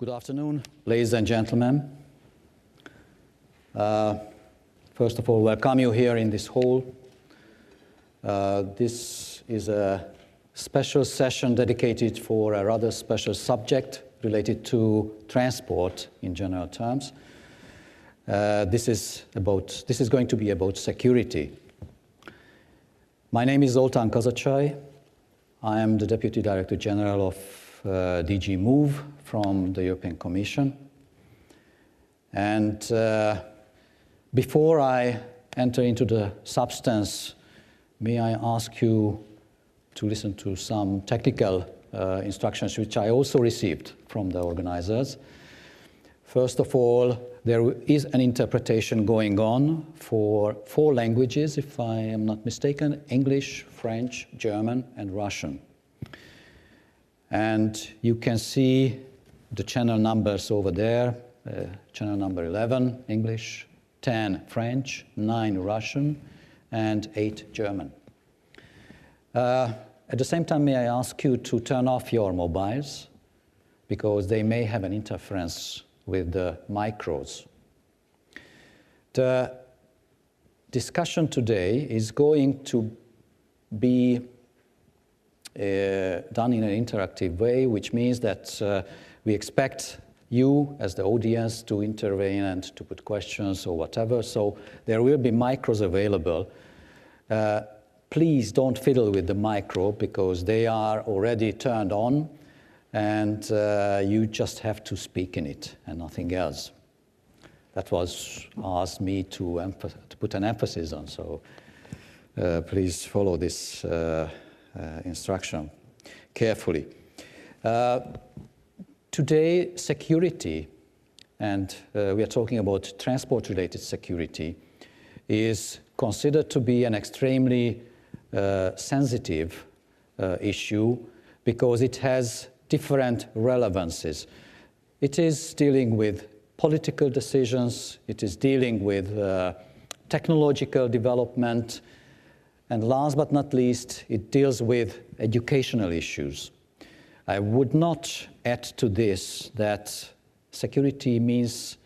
Good afternoon, ladies and gentlemen. First of all, welcome you here in this hall. This is a special session dedicated for a rather special subject related to transport in general terms. This is going to be about security. My name is Zoltán Kazacsay. I am the Deputy Director General of DG Move from the European Commission. And before I enter into the substance, may I ask you to listen to some technical instructions which I also received from the organizers. First of all, there is an interpretation going on for 4 languages, if I am not mistaken: English, French, German, and Russian. And you can see the channel numbers over there. Channel number 11, English, 10, French, 9, Russian, and 8, German. At the same time, may I ask you to turn off your mobiles, because they may have an interference with the micros. The discussion today is going to be done in an interactive way, which means that we expect you as the audience to intervene and to put questions or whatever. So there will be micros available. Please don't fiddle with the micro, because they are already turned on, and you just have to speak in it and nothing else. That was asked me to put an emphasis on, so please follow this instruction carefully. Today, security, and we are talking about transport-related security, is considered to be an extremely sensitive issue, because it has different relevances. It is dealing with political decisions, it is dealing with technological development, and last but not least, it deals with educational issues. I would not add to this that security means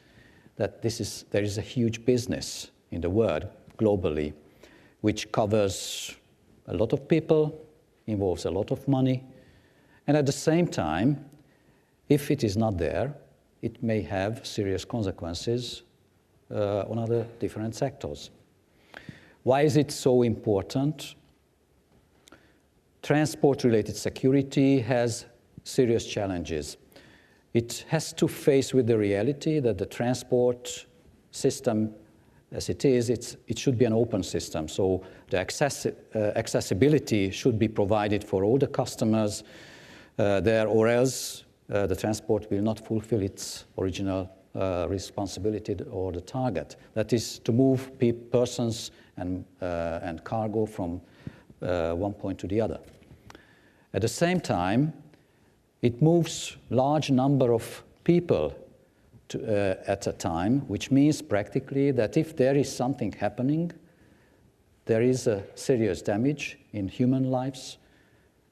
that there is a huge business in the world globally, which covers a lot of people, involves a lot of money, and at the same time, if it is not there, it may have serious consequences on other different sectors. Why is it so important? Transport-related security has serious challenges. It has to face with the reality that the transport system, as it is, it should be an open system. So the accessibility should be provided for all the customers there, or else the transport will not fulfill its original responsibility or the target. That is to move persons and cargo from one point to the other. At the same time, it moves large number of people at a time, which means practically that if there is something happening, there is a serious damage in human lives,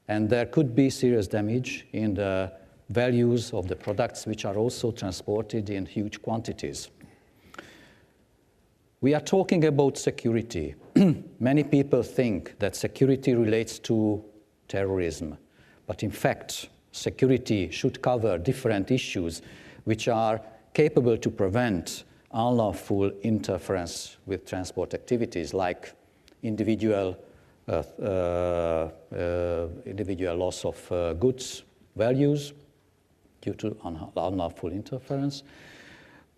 and there could be serious damage in the values of the products which are also transported in huge quantities. We are talking about security. Many people think that security relates to terrorism, but in fact, security should cover different issues which are capable to prevent unlawful interference with transport activities, like individual loss of goods values due to unlawful interference.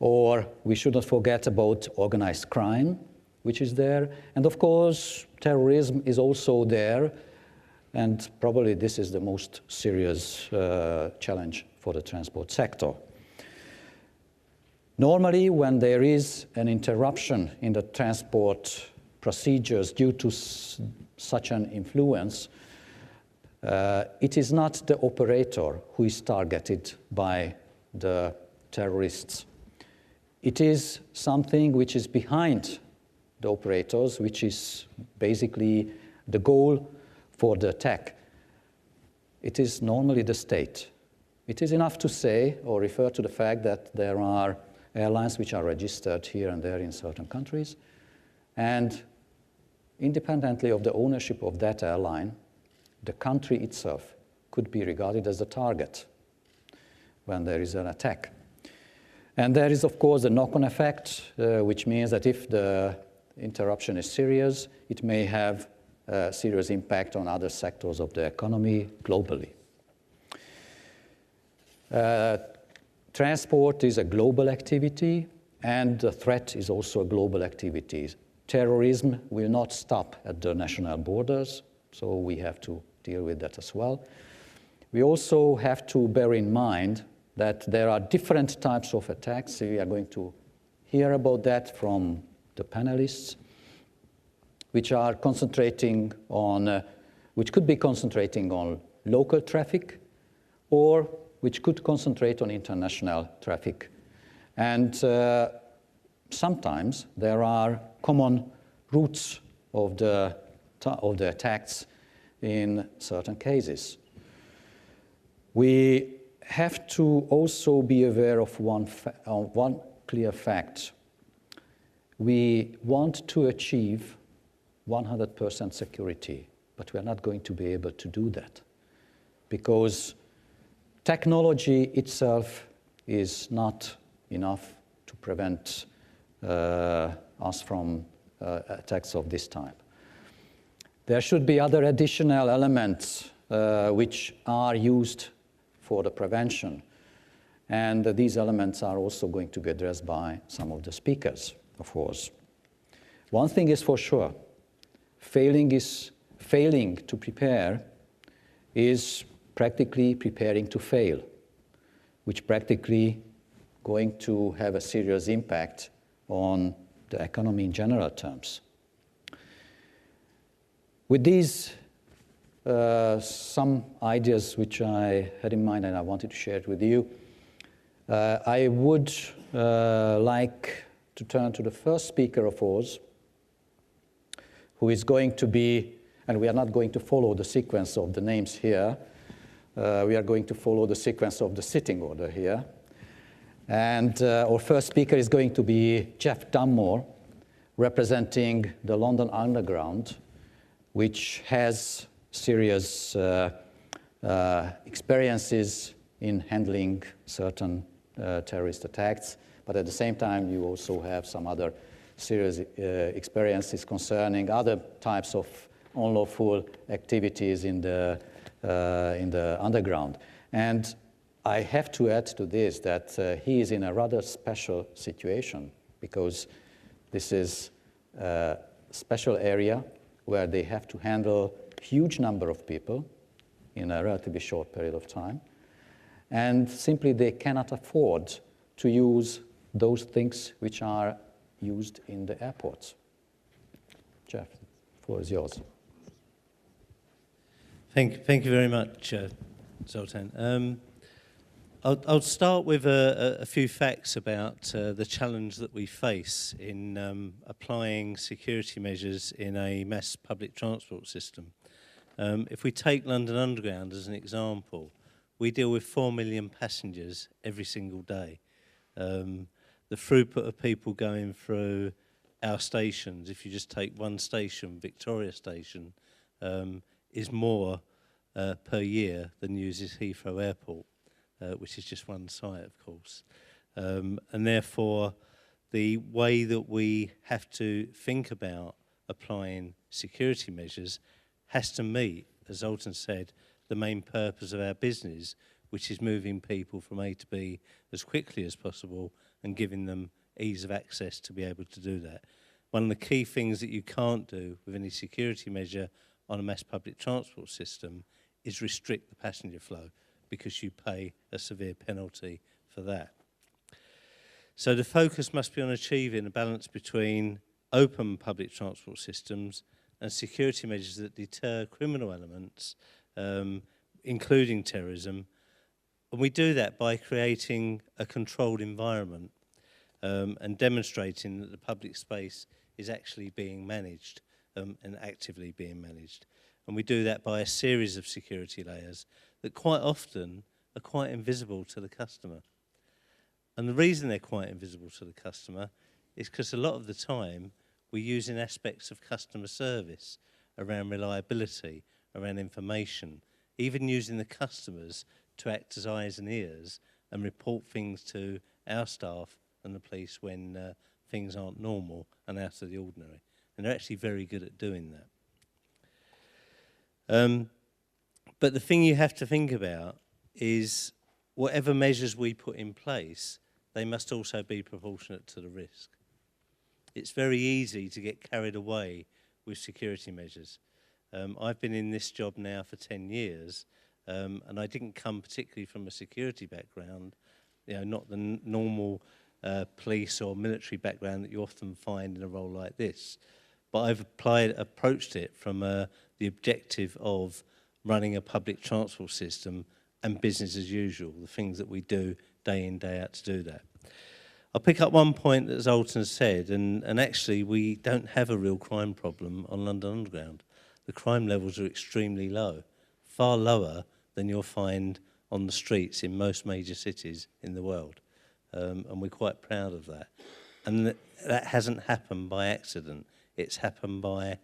Or we should not forget about organized crime, which is there. And of course, terrorism is also there. And probably this is the most serious challenge for the transport sector. Normally, when there is an interruption in the transport procedures due to such an influence, it is not the operator who is targeted by the terrorists. It is something which is behind the operators, which is basically the goal for the attack. It is normally the state. It is enough to say or refer to the fact that there are airlines which are registered here and there in certain countries, and independently of the ownership of that airline, the country itself could be regarded as the target when there is an attack. And there is, of course, a knock-on effect, which means that if the interruption is serious, it may have a serious impact on other sectors of the economy globally. Transport is a global activity, and the threat is also a global activity. Terrorism will not stop at the national borders, so we have to deal with that as well. We also have to bear in mind that there are different types of attacks. We are going to hear about that from the panelists, which are concentrating on, which could be concentrating on local traffic, or which could concentrate on international traffic. And sometimes there are common routes of the attacks in certain cases. We have to also be aware of one clear fact. We want to achieve 100% security, but we are not going to be able to do that because technology itself is not enough to prevent us from attacks of this type. There should be other additional elements which are used for the prevention. And these elements are also going to be addressed by some of the speakers, of course. One thing is for sure, failing to prepare is practically preparing to fail, which practically going to have a serious impact on the economy in general terms. With these some ideas which I had in mind and I wanted to share it with you, I would like to turn to the first speaker of ours, who is going to be, and we are not going to follow the sequence of the names here, we are going to follow the sequence of the sitting order here. And our first speaker is going to be Jeff Dunmore, representing the London Underground, which has serious experiences in handling certain terrorist attacks, but at the same time you also have some other serious experiences concerning other types of unlawful activities in the underground. And I have to add to this that he is in a rather special situation because this is a special area where they have to handle a huge number of people in a relatively short period of time. And simply they cannot afford to use those things which are used in the airports. Jeff, the floor is yours. Thank you very much, Zoltan. I'll start with a few facts about the challenge that we face in applying security measures in a mass public transport system. If we take London Underground as an example, we deal with 4 million passengers every single day. The throughput of people going through our stations, if you just take one station, Victoria Station, is more per year than uses Heathrow Airport, which is just one site, of course. And therefore, the way that we have to think about applying security measures has to meet, as Zoltan said, the main purpose of our business, which is moving people from A to B as quickly as possible and giving them ease of access to be able to do that. One of the key things that you can't do with any security measure on a mass public transport system is restrict the passenger flow, because you pay a severe penalty for that. So the focus must be on achieving a balance between open public transport systems and security measures that deter criminal elements, including terrorism. And we do that by creating a controlled environment and demonstrating that the public space is actually being managed and actively being managed. And we do that by a series of security layers that quite often are quite invisible to the customer. And the reason they're quite invisible to the customer is because a lot of the time we're using aspects of customer service around reliability, around information, even using the customers to act as eyes and ears and report things to our staff and the police when things aren't normal and out of the ordinary. And they're actually very good at doing that. But the thing you have to think about is whatever measures we put in place, they must also be proportionate to the risk. It's very easy to get carried away with security measures. I've been in this job now for 10 years, and I didn't come particularly from a security background, not the normal police or military background that you often find in a role like this. But I've approached it from the objective of running a public transport system and business as usual, the things that we do day in, day out to do that. I'll pick up one point that Zoltan said, and actually we don't have a real crime problem on London Underground. The crime levels are extremely low, far lower than you'll find on the streets in most major cities in the world. And we're quite proud of that. And that hasn't happened by accident. It's happened by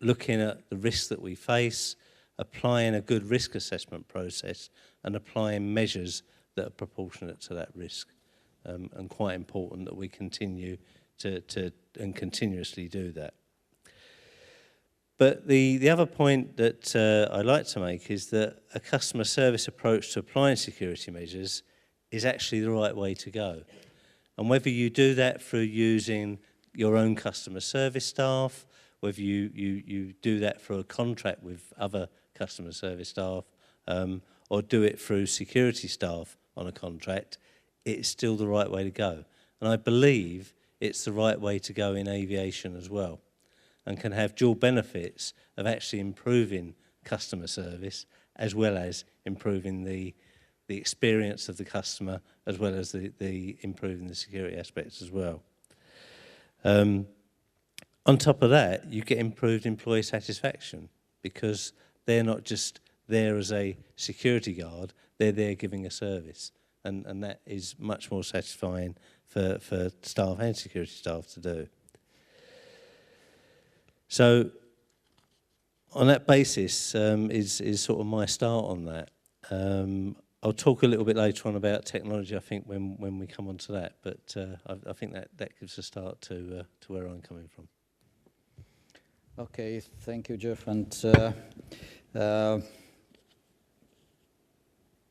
looking at the risks that we face, applying a good risk assessment process, and applying measures that are proportionate to that risk. And quite important that we continue to and continuously do that. But the other point that I'd like to make is that a customer service approach to applying security measures is actually the right way to go. And whether you do that through using your own customer service staff, whether you do that through a contract with other customer service staff, or do it through security staff on a contract, it's still the right way to go. And I believe it's the right way to go in aviation as well, and can have dual benefits of actually improving customer service as well as improving the experience of the customer, as well as the improving the security aspects as well. On top of that, you get improved employee satisfaction, because they're not just there as a security guard, they're there giving a service. And that is much more satisfying for staff and security staff to do. So on that basis is sort of my start on that. I'll talk a little bit later on about technology, I think, when we come on to that. But I think that gives a start to where I'm coming from. Okay, thank you, Jeff. And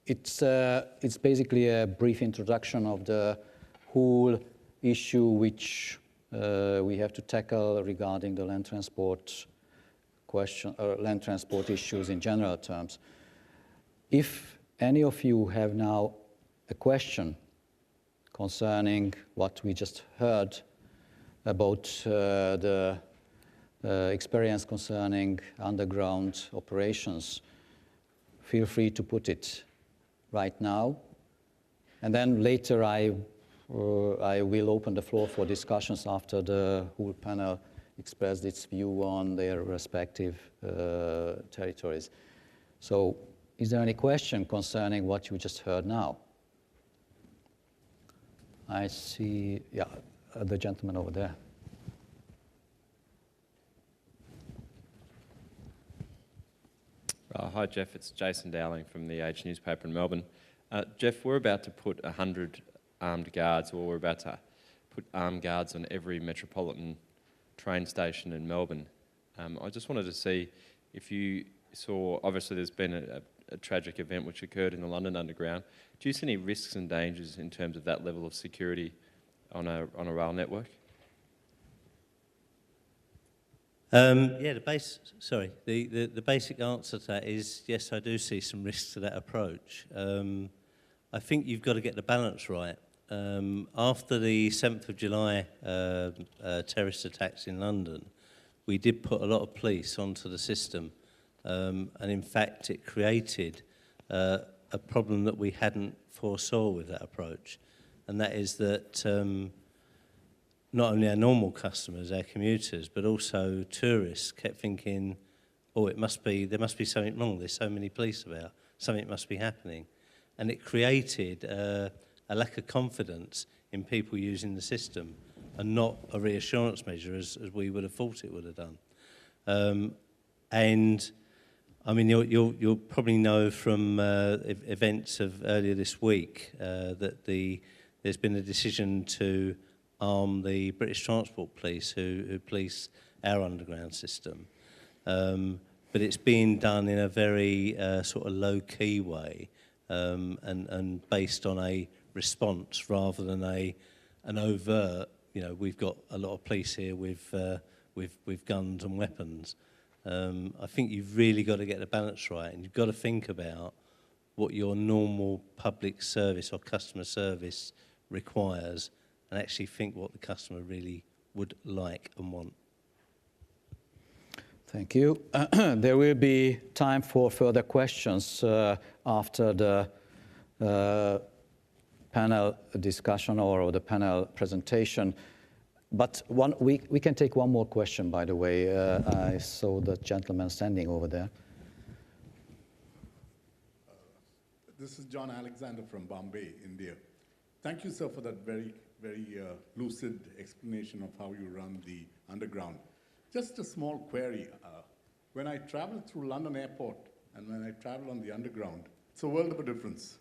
it's basically a brief introduction of the whole issue which we have to tackle regarding the land transport question, or land transport issues in general terms. If any of you have now a question concerning what we just heard about the experience concerning underground operations, feel free to put it right now. And then later I will open the floor for discussions after the whole panel expressed its view on their respective territories. So is there any question concerning what you just heard now? I see, yeah, the gentleman over there. Hi, Jeff. It's Jason Dowling from the Age newspaper in Melbourne. Jeff, we're about to put 100 armed guards, or we're about to put armed guards on every metropolitan train station in Melbourne. I just wanted to see if you saw, obviously there's been a tragic event which occurred in the London Underground. Do you see any risks and dangers in terms of that level of security on a rail network? Yeah, the basic answer to that is yes, I do see some risks to that approach. I think you've got to get the balance right. After the 7th of July terrorist attacks in London, we did put a lot of police onto the system, and in fact it created a problem that we hadn't foresaw with that approach, and that is that not only our normal customers, our commuters, but also tourists kept thinking, oh, there must be something wrong, there's so many police about, something must be happening. and it created a lack of confidence in people using the system, and not a reassurance measure as we would have thought it would have done. And I mean, you'll probably know from events of earlier this week that there's been a decision to arm the British Transport Police who police our underground system. But it's being done in a very sort of low-key way and based on a response rather than an overt, you know, we've got a lot of police here with guns and weapons. I think you've really got to get the balance right, and you've got to think about what your normal public service or customer service requires, and actually think what the customer really would like and want. Thank you. There will be time for further questions after the panel discussion or the panel presentation. But we can take one more question, by the way. I saw the gentleman standing over there. This is John Alexander from Bombay, India. Thank you, sir, for that very lucid explanation of how you run the underground. Just a small query. When I travel through London Airport and when I travel on the underground, it's a world of a difference.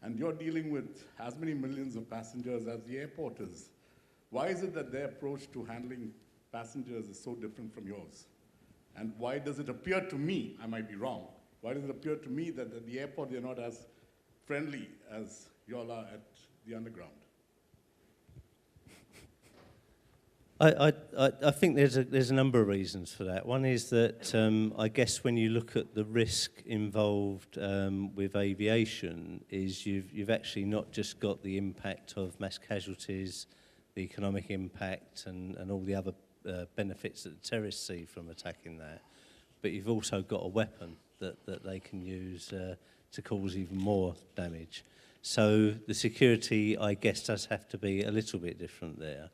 And you're dealing with as many millions of passengers as the airport is. Why is it that their approach to handling passengers is so different from yours? And why does it appear to me, I might be wrong, why does it appear to me that at the airport you're not as friendly as you all are at the underground? I think there's a number of reasons for that. One is that I guess when you look at the risk involved with aviation, is you've actually not just got the impact of mass casualties, the economic impact, and all the other benefits that the terrorists see from attacking that, but you've also got a weapon that they can use to cause even more damage. So the security, I guess, does have to be a little bit different there.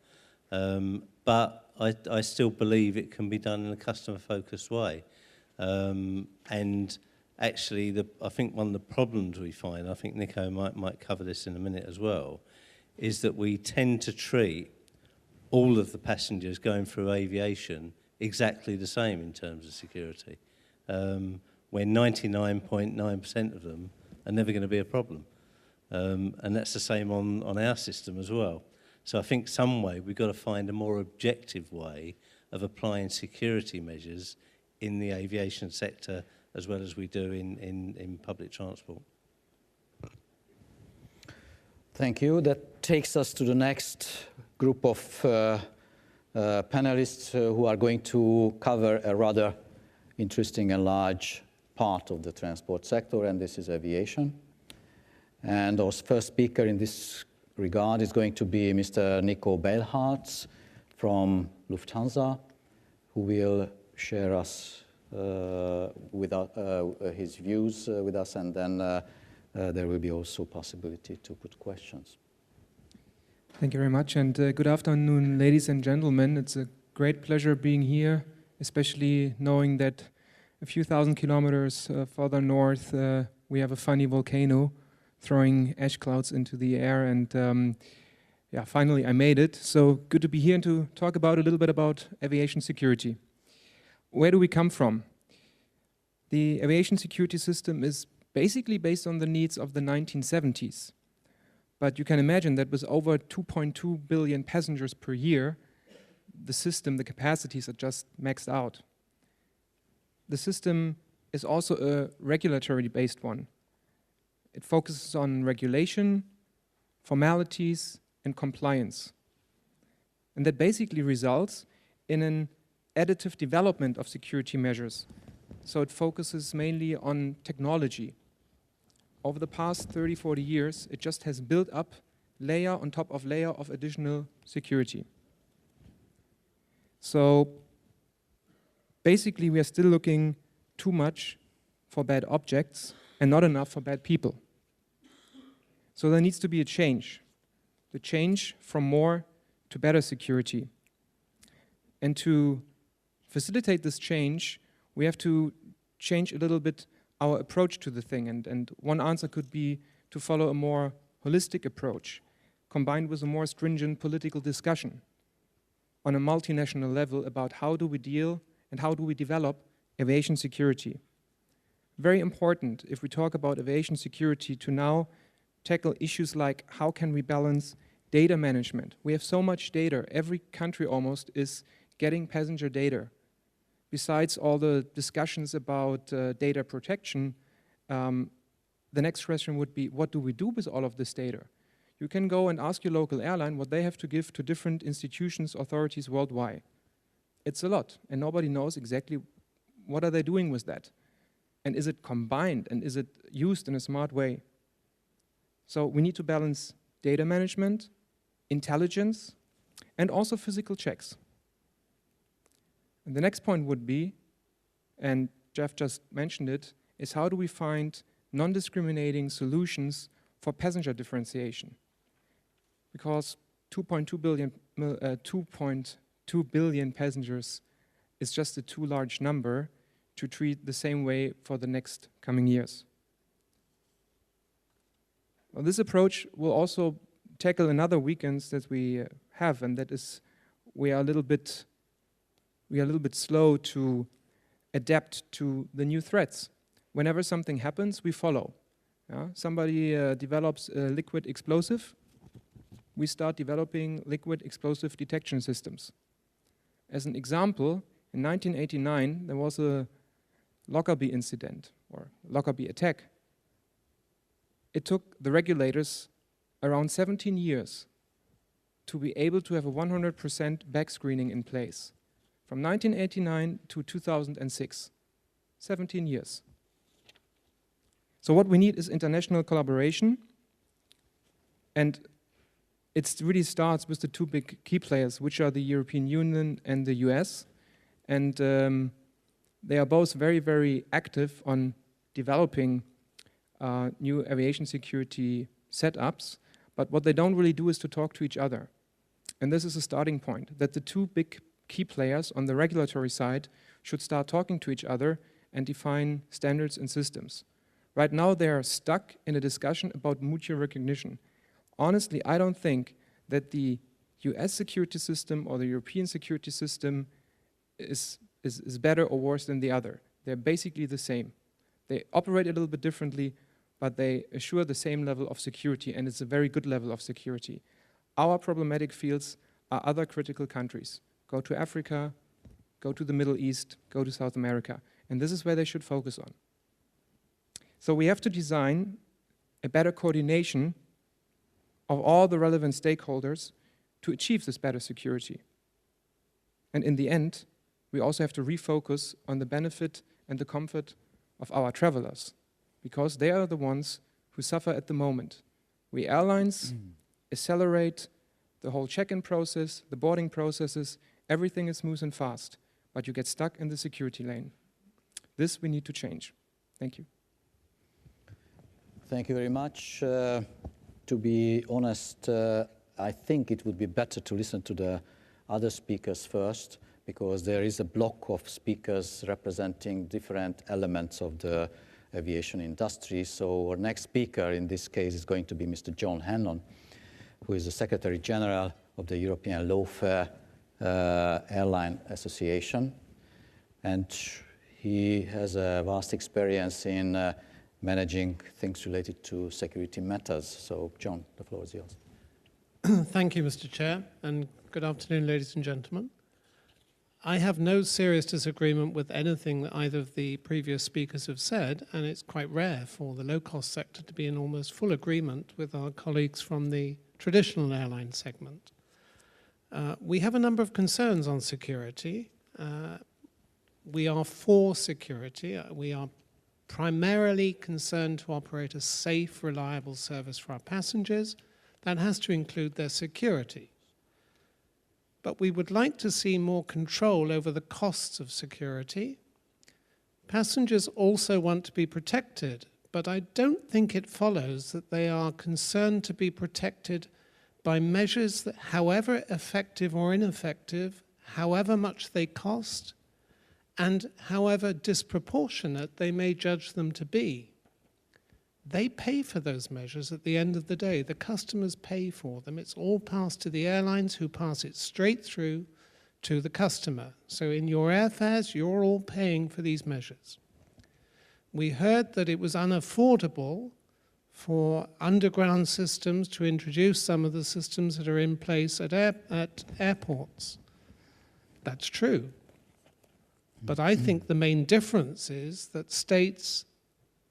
But I still believe it can be done in a customer-focused way. And actually, I think one of the problems we find, I think Nico might cover this in a minute as well, is that we tend to treat all of the passengers going through aviation exactly the same in terms of security, when 99.9% of them are never going to be a problem. And that's the same on our system as well. So I think some way we've got to find a more objective way of applying security measures in the aviation sector as well as we do in public transport. Thank you. That takes us to the next group of panelists who are going to cover a rather interesting and large part of the transport sector, and this is aviation. And our first speaker in this regard is going to be Mr. Nico Beilharz from Lufthansa, who will share us his views with us, and then there will be also possibility to put questions. Thank you very much, and good afternoon, ladies and gentlemen. It's a great pleasure being here, especially knowing that a few thousand kilometers further north we have a funny volcano throwing ash clouds into the air, and yeah, finally I made it. So good to be here and to talk about a little bit about aviation security. Where do we come from? The aviation security system is basically based on the needs of the 1970s. But you can imagine that with over 2.2 billion passengers per year, the system, the capacities are just maxed out. The system is also a regulatory-based one. It focuses on regulation, formalities, and compliance. And that basically results in an additive development of security measures. So it focuses mainly on technology. Over the past 30, 40 years, it just has built up layer on top of layer of additional security. So basically, we are still looking too much for bad objects and not enough for bad people. So there needs to be a change. The change from more to better security. And to facilitate this change, we have to change a little bit our approach to the thing. And one answer could be to follow a more holistic approach, combined with a more stringent political discussion on a multinational level about how do we deal and how do we develop aviation security. Very important, if we talk about aviation security, to now tackle issues like how can we balance data management. We have so much data. Every country almost is getting passenger data. Besides all the discussions about data protection, the next question would be, what do we do with all of this data? You can go and ask your local airline what they have to give to different institutions, authorities worldwide. It's a lot, and nobody knows exactly what are they doing with that. And is it combined, and is it used in a smart way? So we need to balance data management, intelligence, and also physical checks. And the next point would be, and Jeff just mentioned it, is how do we find non-discriminating solutions for passenger differentiation? Because 2.2 billion passengers is just a too large number to treat the same way for the next coming years. Well, this approach will also tackle another weakness that we have, and that is we are a little bit slow to adapt to the new threats. Whenever something happens, we follow. Somebody develops a liquid explosive, we start developing liquid explosive detection systems. As an example, in 1989, there was a Lockerbie incident, or Lockerbie attack. It took the regulators around 17 years to be able to have a 100% back screening in place. From 1989 to 2006, 17 years. So what we need is international collaboration, and it really starts with the two big key players, which are the European Union and the US, and they are both very, very active on developing new aviation security setups, but what they don't really do is to talk to each other. And this is a starting point, that the two big key players on the regulatory side should start talking to each other and define standards and systems. Right now, they are stuck in a discussion about mutual recognition. Honestly, I don't think that the US security system or the European security system is better or worse than the other. They're basically the same. They operate a little bit differently, but they assure the same level of security, and it's a very good level of security. Our problematic fields are other critical countries. Go to Africa, go to the Middle East, go to South America, and this is where they should focus on. So we have to design a better coordination of all the relevant stakeholders to achieve this better security. And in the end, we also have to refocus on the benefit and the comfort of our travelers, because they are the ones who suffer at the moment. We airlines accelerate the whole check-in process, the boarding processes, everything is smooth and fast, but you get stuck in the security lane. This we need to change. Thank you. Thank you very much. To be honest, I think it would be better to listen to the other speakers first, because there is a block of speakers representing different elements of the aviation industry. So our next speaker in this case is going to be Mr. John Hanlon, who is the Secretary General of the European Lawfare Airline Association. And he has a vast experience in managing things related to security matters. So, John, the floor is yours. Thank you, Mr. Chair, and good afternoon, ladies and gentlemen. I have no serious disagreement with anything that either of the previous speakers have said, and it's quite rare for the low-cost sector to be in almost full agreement with our colleagues from the traditional airline segment. We have a number of concerns on security. We are for security. We are primarily concerned to operate a safe, reliable service for our passengers. That has to include their security. But we would like to see more control over the costs of security. Passengers also want to be protected, but I don't think it follows that they are concerned to be protected by measures that, however effective or ineffective, however much they cost, and however disproportionate they may judge them to be. They pay for those measures at the end of the day. The customers pay for them. It's all passed to the airlines, who pass it straight through to the customer. So in your airfares, you're all paying for these measures. We heard that it was unaffordable for underground systems to introduce some of the systems that are in place at airports. That's true. But I think the main difference is that states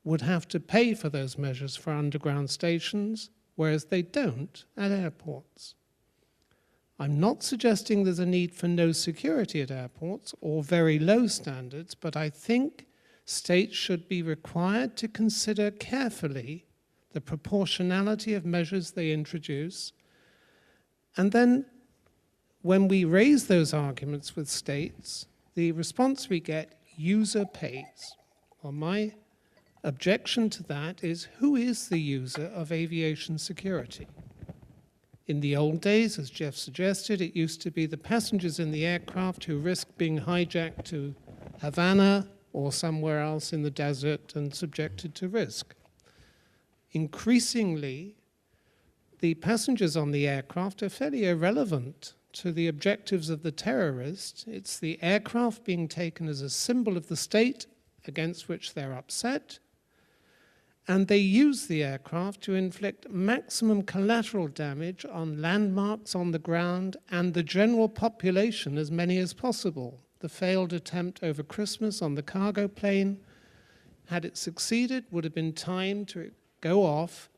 would have to pay for those measures for underground stations, whereas they don't at airports. I'm not suggesting there's a need for no security at airports or very low standards, but I think states should be required to consider carefully the proportionality of measures they introduce. And then when we raise those arguments with states, the response we get, user pays. Well, my objection to that is, who is the user of aviation security? In the old days, as Jeff suggested, it used to be the passengers in the aircraft who risked being hijacked to Havana or somewhere else in the desert and subjected to risk. Increasingly, the passengers on the aircraft are fairly irrelevant to the objectives of the terrorist. It's the aircraft being taken as a symbol of the state against which they're upset, and they use the aircraft to inflict maximum collateral damage on landmarks on the ground and the general population, as many as possible. The failed attempt over Christmas on the cargo plane, had it succeeded, would have been timed to go off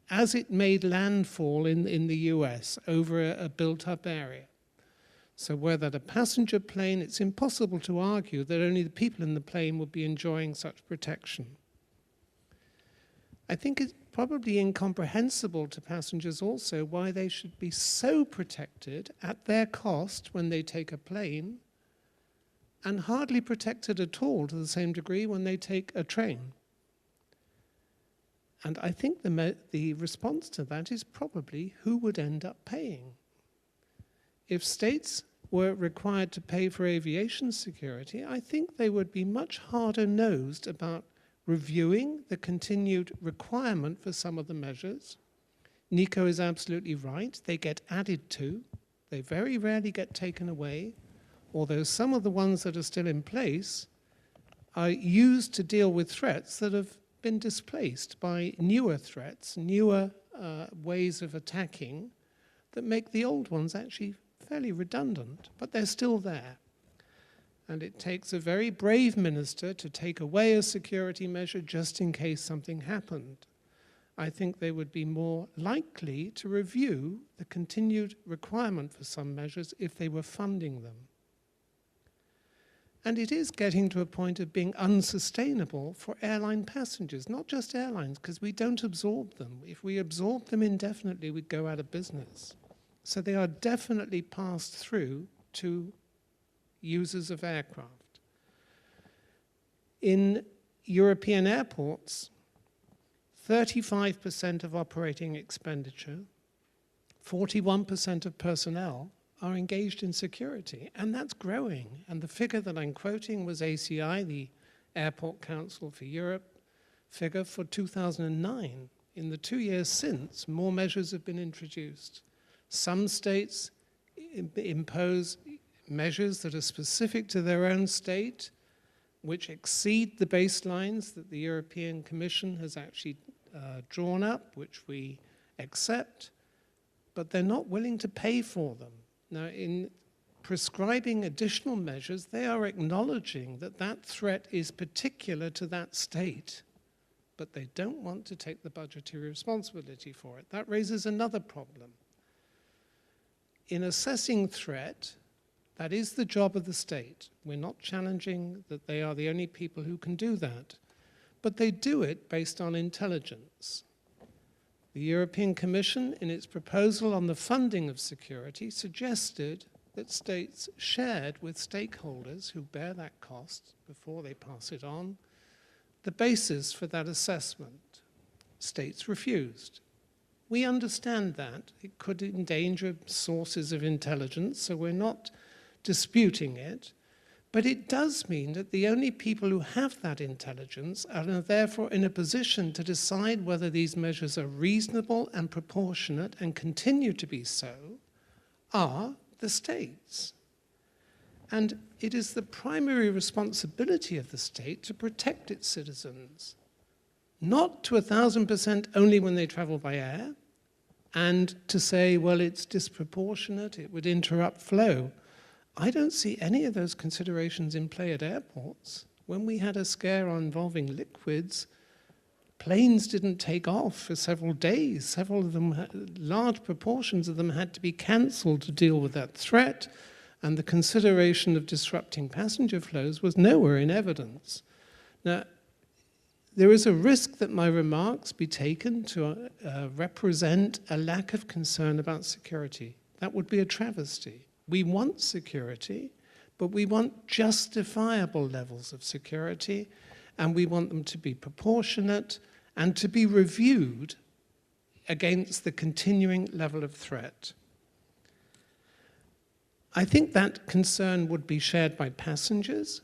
as it made landfall in the US over a built-up area. So were that a passenger plane, it's impossible to argue that only the people in the plane would be enjoying such protection. I think it's probably incomprehensible to passengers also why they should be so protected at their cost when they take a plane, and hardly protected at all to the same degree when they take a train. And I think the response to that is probably who would end up paying. If states were required to pay for aviation security, I think they would be much harder-nosed about reviewing the continued requirement for some of the measures. Nico is absolutely right. They get added to. They very rarely get taken away, although some of the ones that are still in place are used to deal with threats that have been displaced by newer threats, newer ways of attacking that make the old ones actually fairly redundant, but they're still there. And it takes a very brave minister to take away a security measure just in case something happened. I think they would be more likely to review the continued requirement for some measures if they were funding them. And it is getting to a point of being unsustainable for airline passengers, not just airlines, because we don't absorb them. If we absorb them indefinitely, we'd go out of business. So they are definitely passed through to users of aircraft. In European airports, 35% of operating expenditure, 41% of personnel are engaged in security, and that's growing. And the figure that I'm quoting was ACI, the Airport Council for Europe, figure for 2009. In the 2 years since, more measures have been introduced. Some states impose measures that are specific to their own state, which exceed the baselines that the European Commission has actually drawn up, which we accept, but they're not willing to pay for them. Now, in prescribing additional measures, they are acknowledging that that threat is particular to that state, but they don't want to take the budgetary responsibility for it. That raises another problem. In assessing threat, that is the job of the state. We're not challenging that they are the only people who can do that, but they do it based on intelligence. The European Commission, in its proposal on the funding of security, suggested that states shared with stakeholders who bear that cost before they pass it on the basis for that assessment. States refused. We understand that. It could endanger sources of intelligence, so we're not disputing it. But it does mean that the only people who have that intelligence and are therefore in a position to decide whether these measures are reasonable and proportionate and continue to be so are the states. And it is the primary responsibility of the state to protect its citizens, not to 1,000% only when they travel by air, and to say, well, it's disproportionate, it would interrupt flow. I don't see any of those considerations in play at airports. When we had a scare involving liquids, planes didn't take off for several days. Several of them, large proportions of them had to be cancelled to deal with that threat, and the consideration of disrupting passenger flows was nowhere in evidence. Now, there is a risk that my remarks be taken to represent a lack of concern about security. That would be a travesty. We want security, but we want justifiable levels of security, and we want them to be proportionate and to be reviewed against the continuing level of threat. I think that concern would be shared by passengers,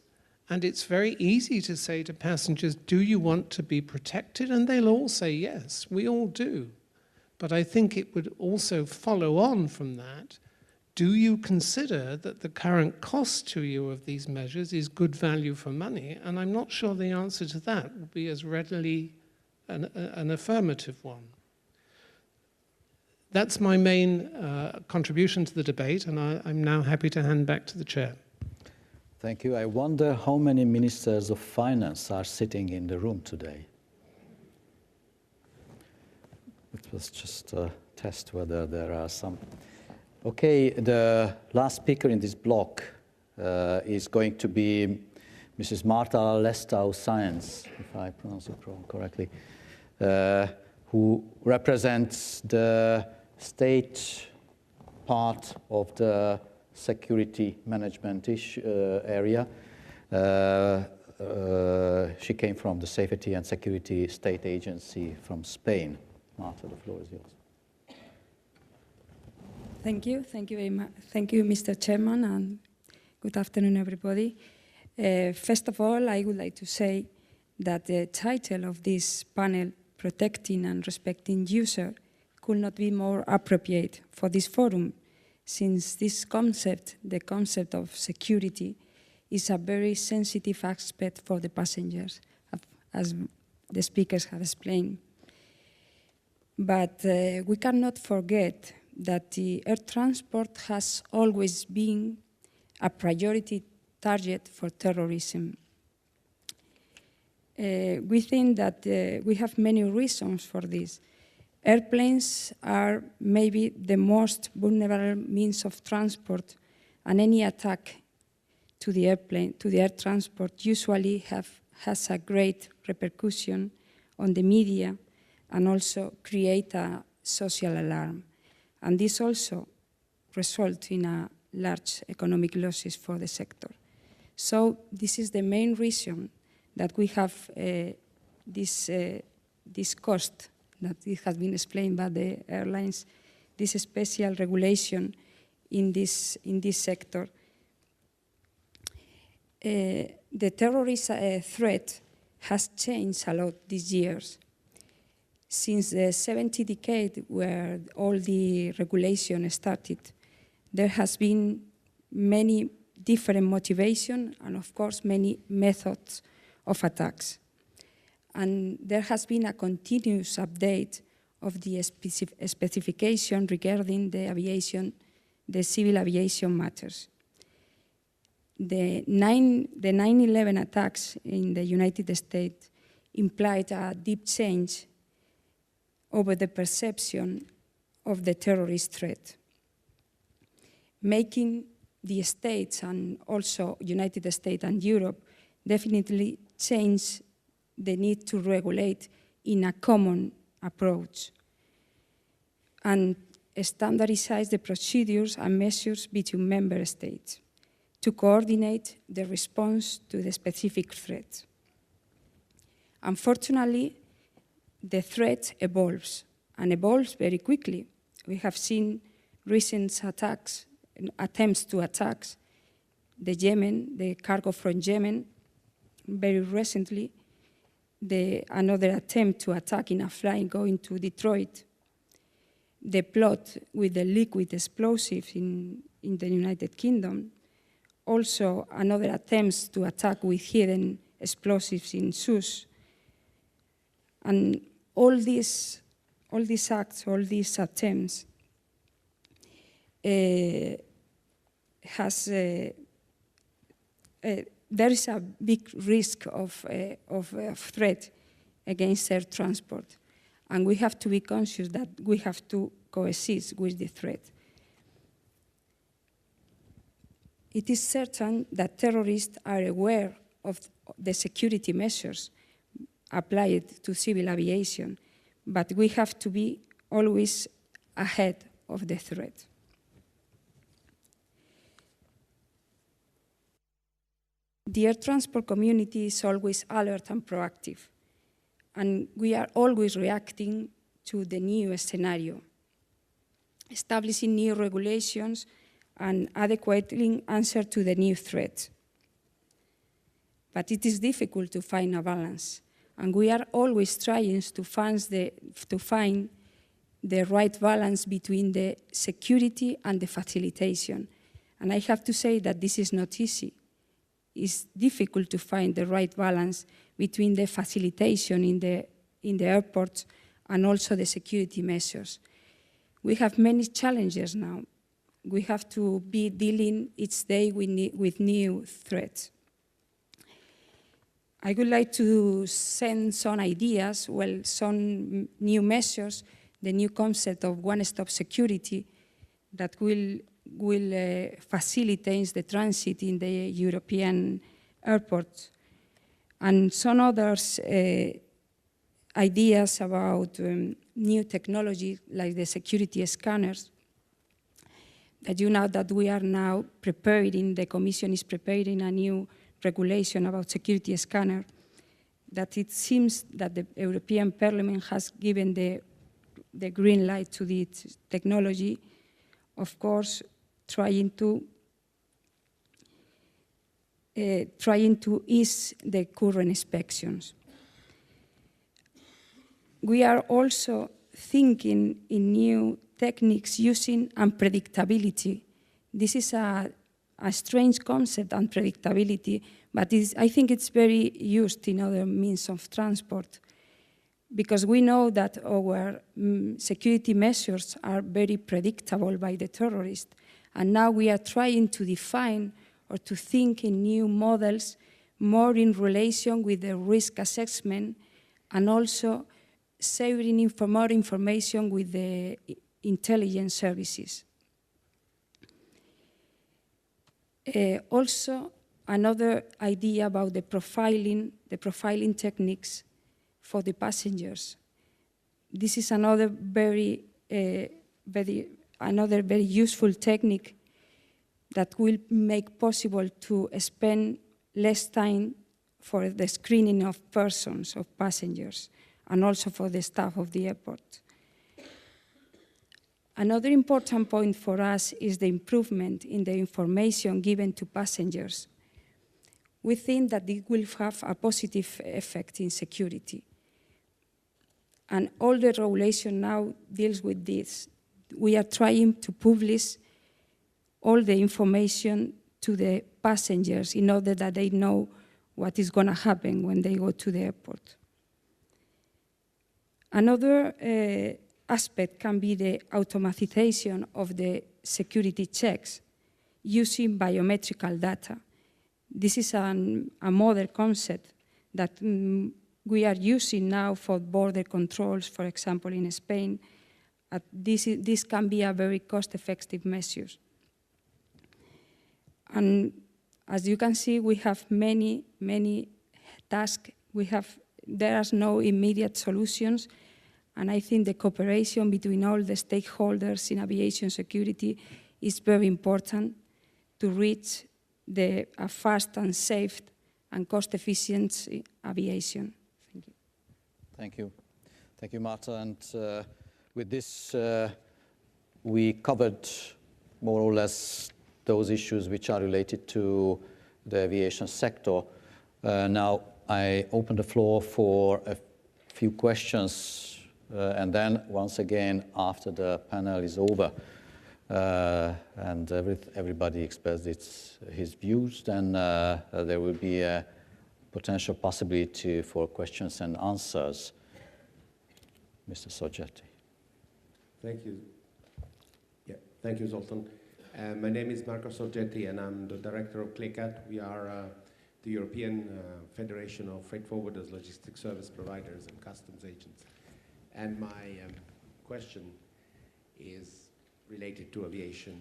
and it's very easy to say to passengers, do you want to be protected? And they'll all say yes, we all do. But I think it would also follow on from that. Do you consider that the current cost to you of these measures is good value for money? And I'm not sure the answer to that would be as readily an affirmative one. That's my main contribution to the debate, and I'm now happy to hand back to the chair. Thank you. I wonder how many ministers of finance are sitting in the room today. It was just a test whether there are some. Okay, the last speaker in this block is going to be Mrs. Marta Lestau-Sáenz, if I pronounce it correctly, who represents the state part of the security management area. She came from the Safety and Security State Agency from Spain. Marta, the floor is yours. Thank you very much. Thank you, Mr. Chairman, and good afternoon, everybody. First of all, I would like to say that the title of this panel, Protecting and Respecting User, could not be more appropriate for this forum, since this concept, the concept of security, is a very sensitive aspect for the passengers, as the speakers have explained. But we cannot forget that the air transport has always been a priority target for terrorism. We think that we have many reasons for this. Airplanes are maybe the most vulnerable means of transport, and any attack to the air transport usually has a great repercussion on the media and also create a social alarm. And this also results in a large economic losses for the sector. So this is the main reason that we have this cost that it has been explained by the airlines, this special regulation in this sector. The terrorist threat has changed a lot these years. Since the 70s decade, where all the regulation started, there has been many different motivations and, of course, many methods of attacks. And there has been a continuous update of the specification regarding the civil aviation matters. The 9/11 attacks in the United States implied a deep change over the perception of the terrorist threat, making the States and also United States and Europe definitely change the need to regulate in a common approach and standardize the procedures and measures between member states to coordinate the response to the specific threat. Unfortunately, the threat evolves, and evolves very quickly. We have seen recent attempts to attacks the cargo from Yemen, very recently, another attempt to attack in a flight going to Detroit, the plot with the liquid explosives in the United Kingdom, also another attempts to attack with hidden explosives in Sus. And all these acts, all these attempts there is a big risk of threat against air transport. And we have to be conscious that we have to coexist with the threat. It is certain that terrorists are aware of the security measures applied to civil aviation, but we have to be always ahead of the threat. The air transport community is always alert and proactive, and we are always reacting to the new scenario, establishing new regulations and adequately answer to the new threat. But it is difficult to find a balance, and we are always trying to find the right balance between the security and the facilitation. And I have to say that this is not easy. It's difficult to find the right balance between the facilitation in the airports and also the security measures. We have many challenges now. We have to be dealing each day with new threats. I would like to send some ideas, some new measures, the new concept of one-stop security that will facilitate the transit in the European airports, and some others ideas about new technology like the security scanners that you know that we are now preparing, the Commission is preparing a new regulation about security scanner, that it seems that the European Parliament has given the green light to this technology, of course, trying to ease the current inspections. We are also thinking in new techniques using unpredictability. This is a strange concept, unpredictability, but I think it's very used in other means of transport, because we know that our security measures are very predictable by the terrorists. And now we are trying to define or to think in new models more in relation with the risk assessment and also sharing more information with the intelligence services. Also, another idea about the profiling techniques for the passengers. This is another very useful technique that will make possible to spend less time for the screening of persons, of passengers, and also for the staff of the airport. Another important point for us is the improvement in the information given to passengers. We think that it will have a positive effect in security. And all the regulation now deals with this. We are trying to publish all the information to the passengers in order that they know what is going to happen when they go to the airport. Another aspect can be the automatization of the security checks using biometrical data. This is a modern concept that we are using now for border controls, for example, in Spain. This can be a very cost-effective measure. And as you can see, we have many tasks. There are no immediate solutions. And I think the cooperation between all the stakeholders in aviation security is very important to reach a fast and safe and cost-efficient aviation. Thank you. Thank you. Thank you, Marta. And with this, we covered more or less those issues which are related to the aviation sector. Now, I open the floor for a few questions, and then once again, after the panel is over, and everybody expresses his views, then there will be a potential possibility for questions and answers. Mr. Soggetti. Thank you. Yeah, thank you, Zoltan. My name is Marco Soggetti, and I'm the director of CLICAT. We are the European Federation of Freight Forwarders, Logistics Service Providers, and Customs Agents. And my question is related to aviation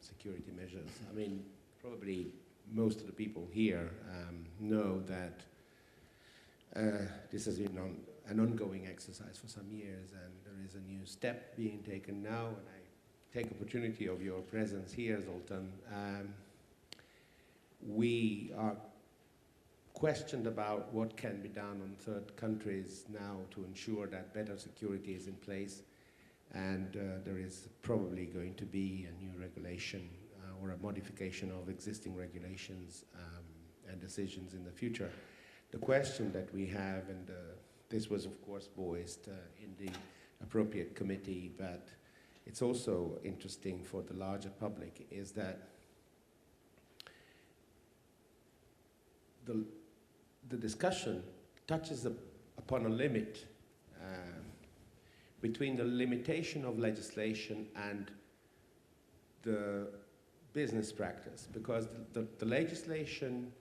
security measures. I mean, probably most of the people here know that this has been an ongoing exercise for some years, and there is a new step being taken now, and I take opportunity of your presence here, Zoltan. We are questioned about what can be done on third countries now to ensure that better security is in place, and there is probably going to be a new regulation or a modification of existing regulations and decisions in the future. The question that we have, and this was of course voiced in the appropriate committee, but it's also interesting for the larger public, is that the discussion touches upon a limit between the limitation of legislation and the business practice, because the legislation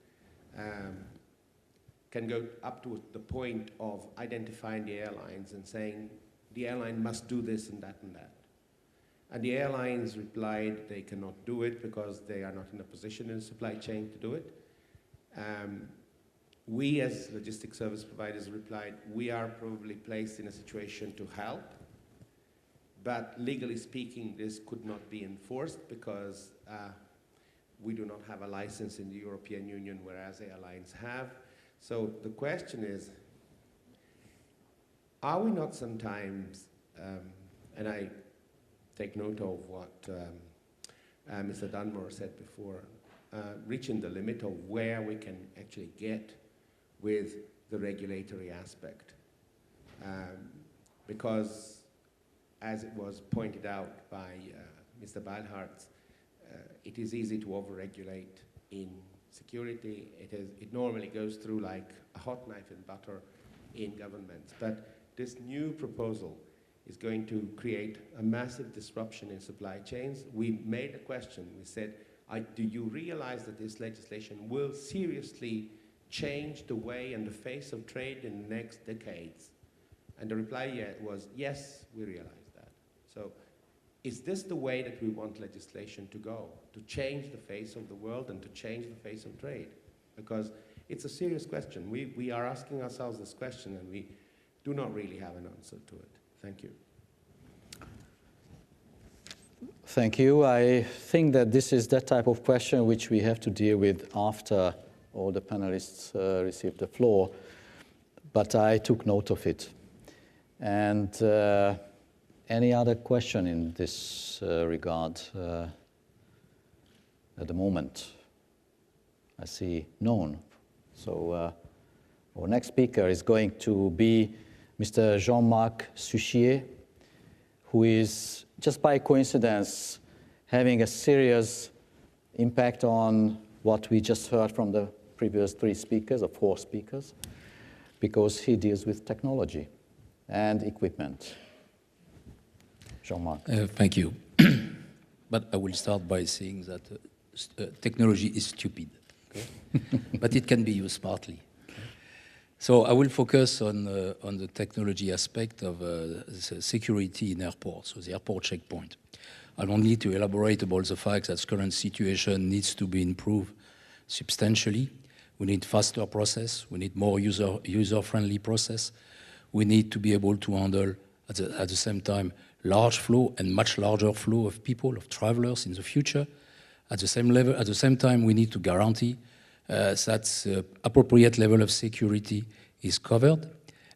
can go up to the point of identifying the airlines and saying the airline must do this and that and that. And the airlines replied they cannot do it because they are not in a position in the supply chain to do it. We as logistics service providers replied, we are probably placed in a situation to help, but legally speaking, this could not be enforced because we do not have a license in the European Union, whereas airlines have. So the question is, are we not sometimes, and I take note of what Mr. Dunmore said before, reaching the limit of where we can actually get with the regulatory aspect. Because, as it was pointed out by Mr. Beilhardt, it is easy to overregulate in security. It normally goes through like a hot knife and butter in governments. But this new proposal is going to create a massive disruption in supply chains. We made a question. We said, do you realize that this legislation will seriously change the way and the face of trade in the next decades? And the reply was, yes, we realize that. So is this the way that we want legislation to go, to change the face of the world and to change the face of trade? Because it's a serious question. We are asking ourselves this question, and we do not really have an answer to it. Thank you. Thank you. I think that this is that type of question which we have to deal with after all the panelists received the floor, but I took note of it. And any other question in this regard at the moment? I see none. So our next speaker is going to be Mr. Jean-Marc Suchier, who is, just by coincidence, having a serious impact on what we just heard from the previous three speakers, or four speakers, because he deals with technology and equipment. Jean-Marc. Thank you. But I will start by saying that technology is stupid, okay? But it can be used smartly. So I will focus on the technology aspect of security in airports, so the airport checkpoint. I don't need to elaborate about the fact that current situation needs to be improved substantially. We need faster process. We need more user-friendly process. We need to be able to handle at the same time large flow and much larger flow of people, of travelers in the future. At the same level, at the same time, we need to guarantee that appropriate level of security is covered.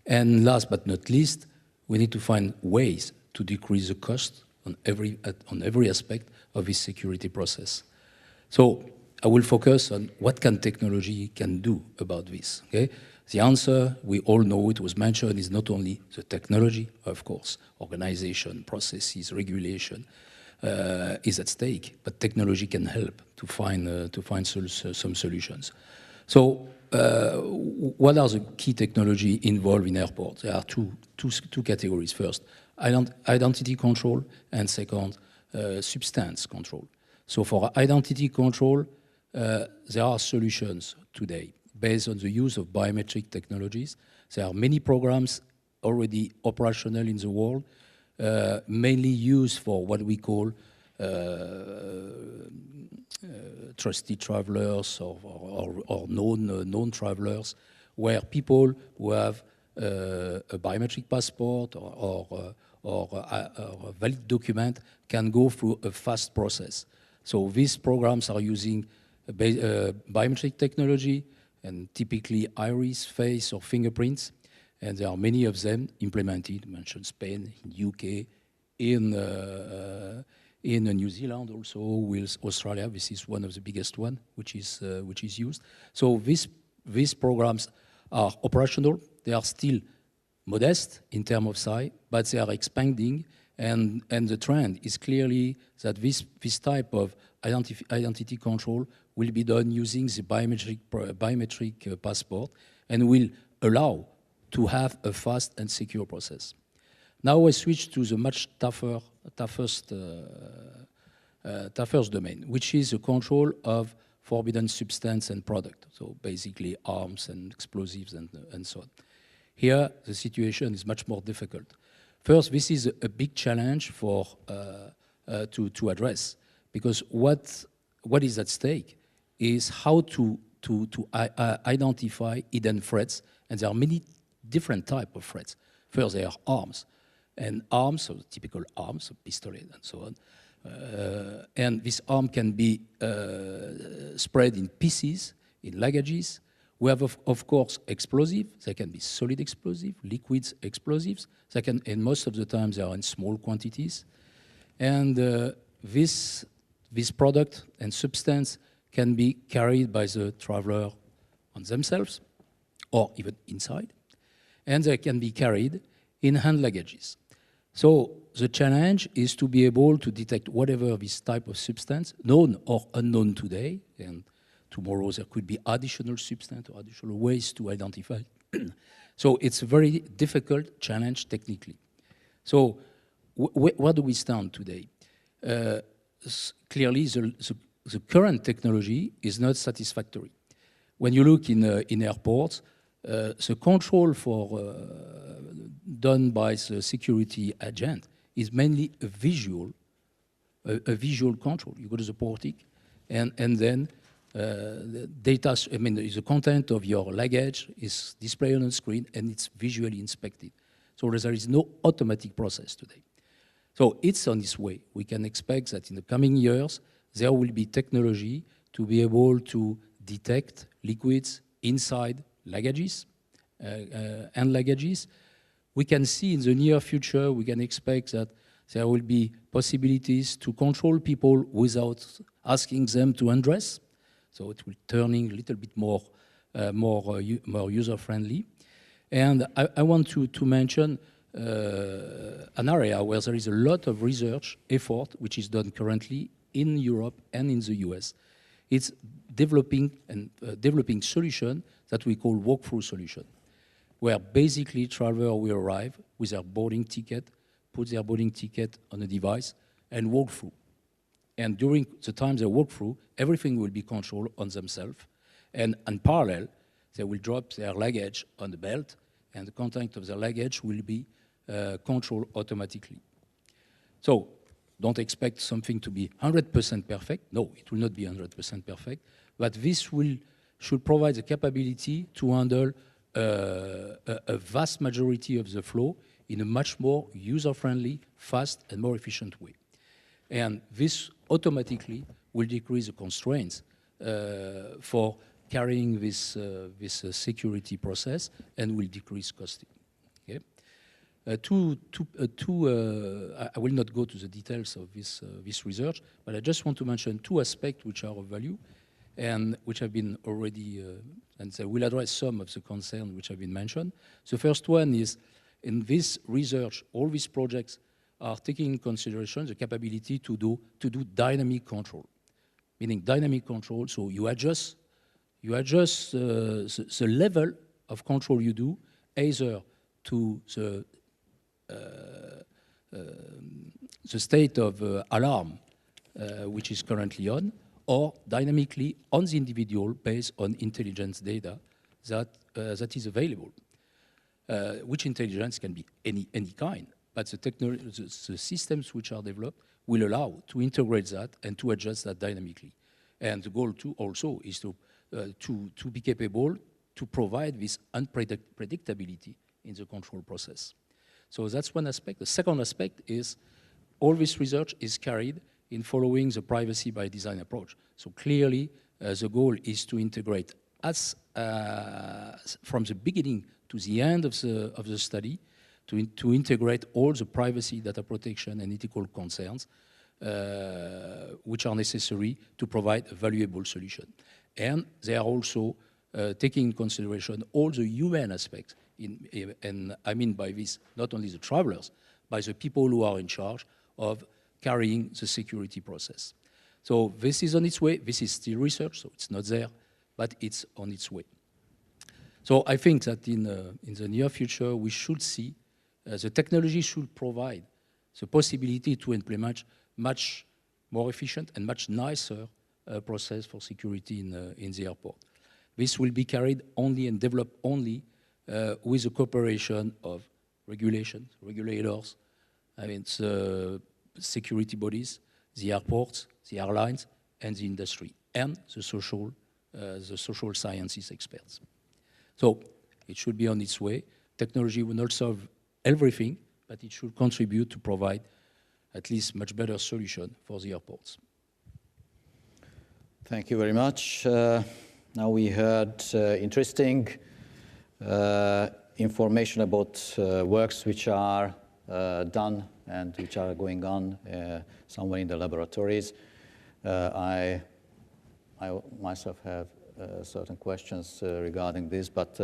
And last but not least, we need to find ways to decrease the cost on every aspect of this security process. So I will focus on what can technology can do about this. Okay? The answer, we all know it was mentioned, is not only the technology, of course, organization, processes, regulation is at stake, but technology can help to find some solutions. So what are the key technology involved in airports? There are two categories. First, identity control, and second, substance control. So for identity control, there are solutions today based on the use of biometric technologies. There are many programs already operational in the world, mainly used for what we call trusted travelers or known travelers, where people who have a biometric passport or a valid document can go through a fast process. So these programs are using biometric technology, and typically iris, face, or fingerprints, and there are many of them implemented. I mentioned Spain, in UK, in New Zealand also, with Australia. This is one of the biggest one which is used. So these programs are operational. They are still modest in terms of size, but they are expanding, and the trend is clearly that this type of identity control will be done using the biometric passport and will allow to have a fast and secure process. Now I switch to the much toughest domain, which is the control of forbidden substance and product. So basically arms and explosives and so on. Here the situation is much more difficult. First, this is a big challenge to address, because what is at stake is how to identify hidden threats, and there are many different types of threats. First, there are arms, and arms, so typical arms, so pistolet and so on. And this arm can be spread in pieces, in luggages. We have, of course, explosives. They can be solid explosive, liquid explosives. They can, and most of the time, they are in small quantities. And this product and substance can be carried by the traveler on themselves, or even inside. And they can be carried in hand luggages. So the challenge is to be able to detect whatever this type of substance, known or unknown today, and tomorrow there could be additional substance or additional ways to identify. So it's a very difficult challenge technically. So where do we stand today? Clearly, the current technology is not satisfactory. When you look in airports, the control done by the security agent is mainly a visual control. You go to the portic, and then the data, the content of your luggage is displayed on the screen, and it's visually inspected. So there is no automatic process today. So it's on this way. We can expect that in the coming years, there will be technology to be able to detect liquids inside luggages and luggages. We can see in the near future, we can expect that there will be possibilities to control people without asking them to undress. So it will turning a little bit more user-friendly. And I want to mention an area where there is a lot of research effort which is done currently in Europe and in the US. It's developing solution that we call walk-through solution, where basically traveler will arrive with their boarding ticket, put their boarding ticket on a device, and walk through. And during the time they walk through, everything will be controlled on themselves. And in parallel, they will drop their luggage on the belt, and the content of their luggage will be controlled automatically. So don't expect something to be 100% perfect. No, it will not be 100% perfect. But this should provide the capability to handle a vast majority of the flow in a much more user-friendly, fast, and more efficient way. And this automatically will decrease the constraints for carrying this security process and will decrease costing. Okay? I will not go to the details of this research, but I just want to mention two aspects which are of value and which have been already, and they will address some of the concerns which have been mentioned. The first one is, in this research, all these projects are taking into consideration the capability to do dynamic control, meaning dynamic control, so you adjust the level of control you do, either to the state of alarm which is currently on, or dynamically on the individual based on intelligence data that is available. Which intelligence can be any kind, but the systems which are developed will allow to integrate that and to adjust that dynamically. And the goal too also is to be capable to provide this unpredictability in the control process. So that's one aspect. The second aspect is all this research is carried in following the privacy by design approach. So clearly, the goal is to integrate as from the beginning to the end of the study, to integrate all the privacy, data protection, and ethical concerns which are necessary to provide a valuable solution. And they are also taking into consideration all the human aspects, and I mean by this not only the travelers, but the people who are in charge of carrying the security process. So this is on its way. This is still research, so it's not there, but it's on its way. So I think that in the near future, we should see the technology should provide the possibility to implement much more efficient and much nicer process for security in the airport. This will be carried only and developed only with the cooperation of regulators, I mean, the security bodies, the airports, the airlines, and the industry, and the social sciences experts. So it should be on its way. Technology will not solve everything, but it should contribute to provide at least much better solution for the airports. Thank you very much. Now we heard interesting information about works which are done and which are going on somewhere in the laboratories. I myself have certain questions regarding this, but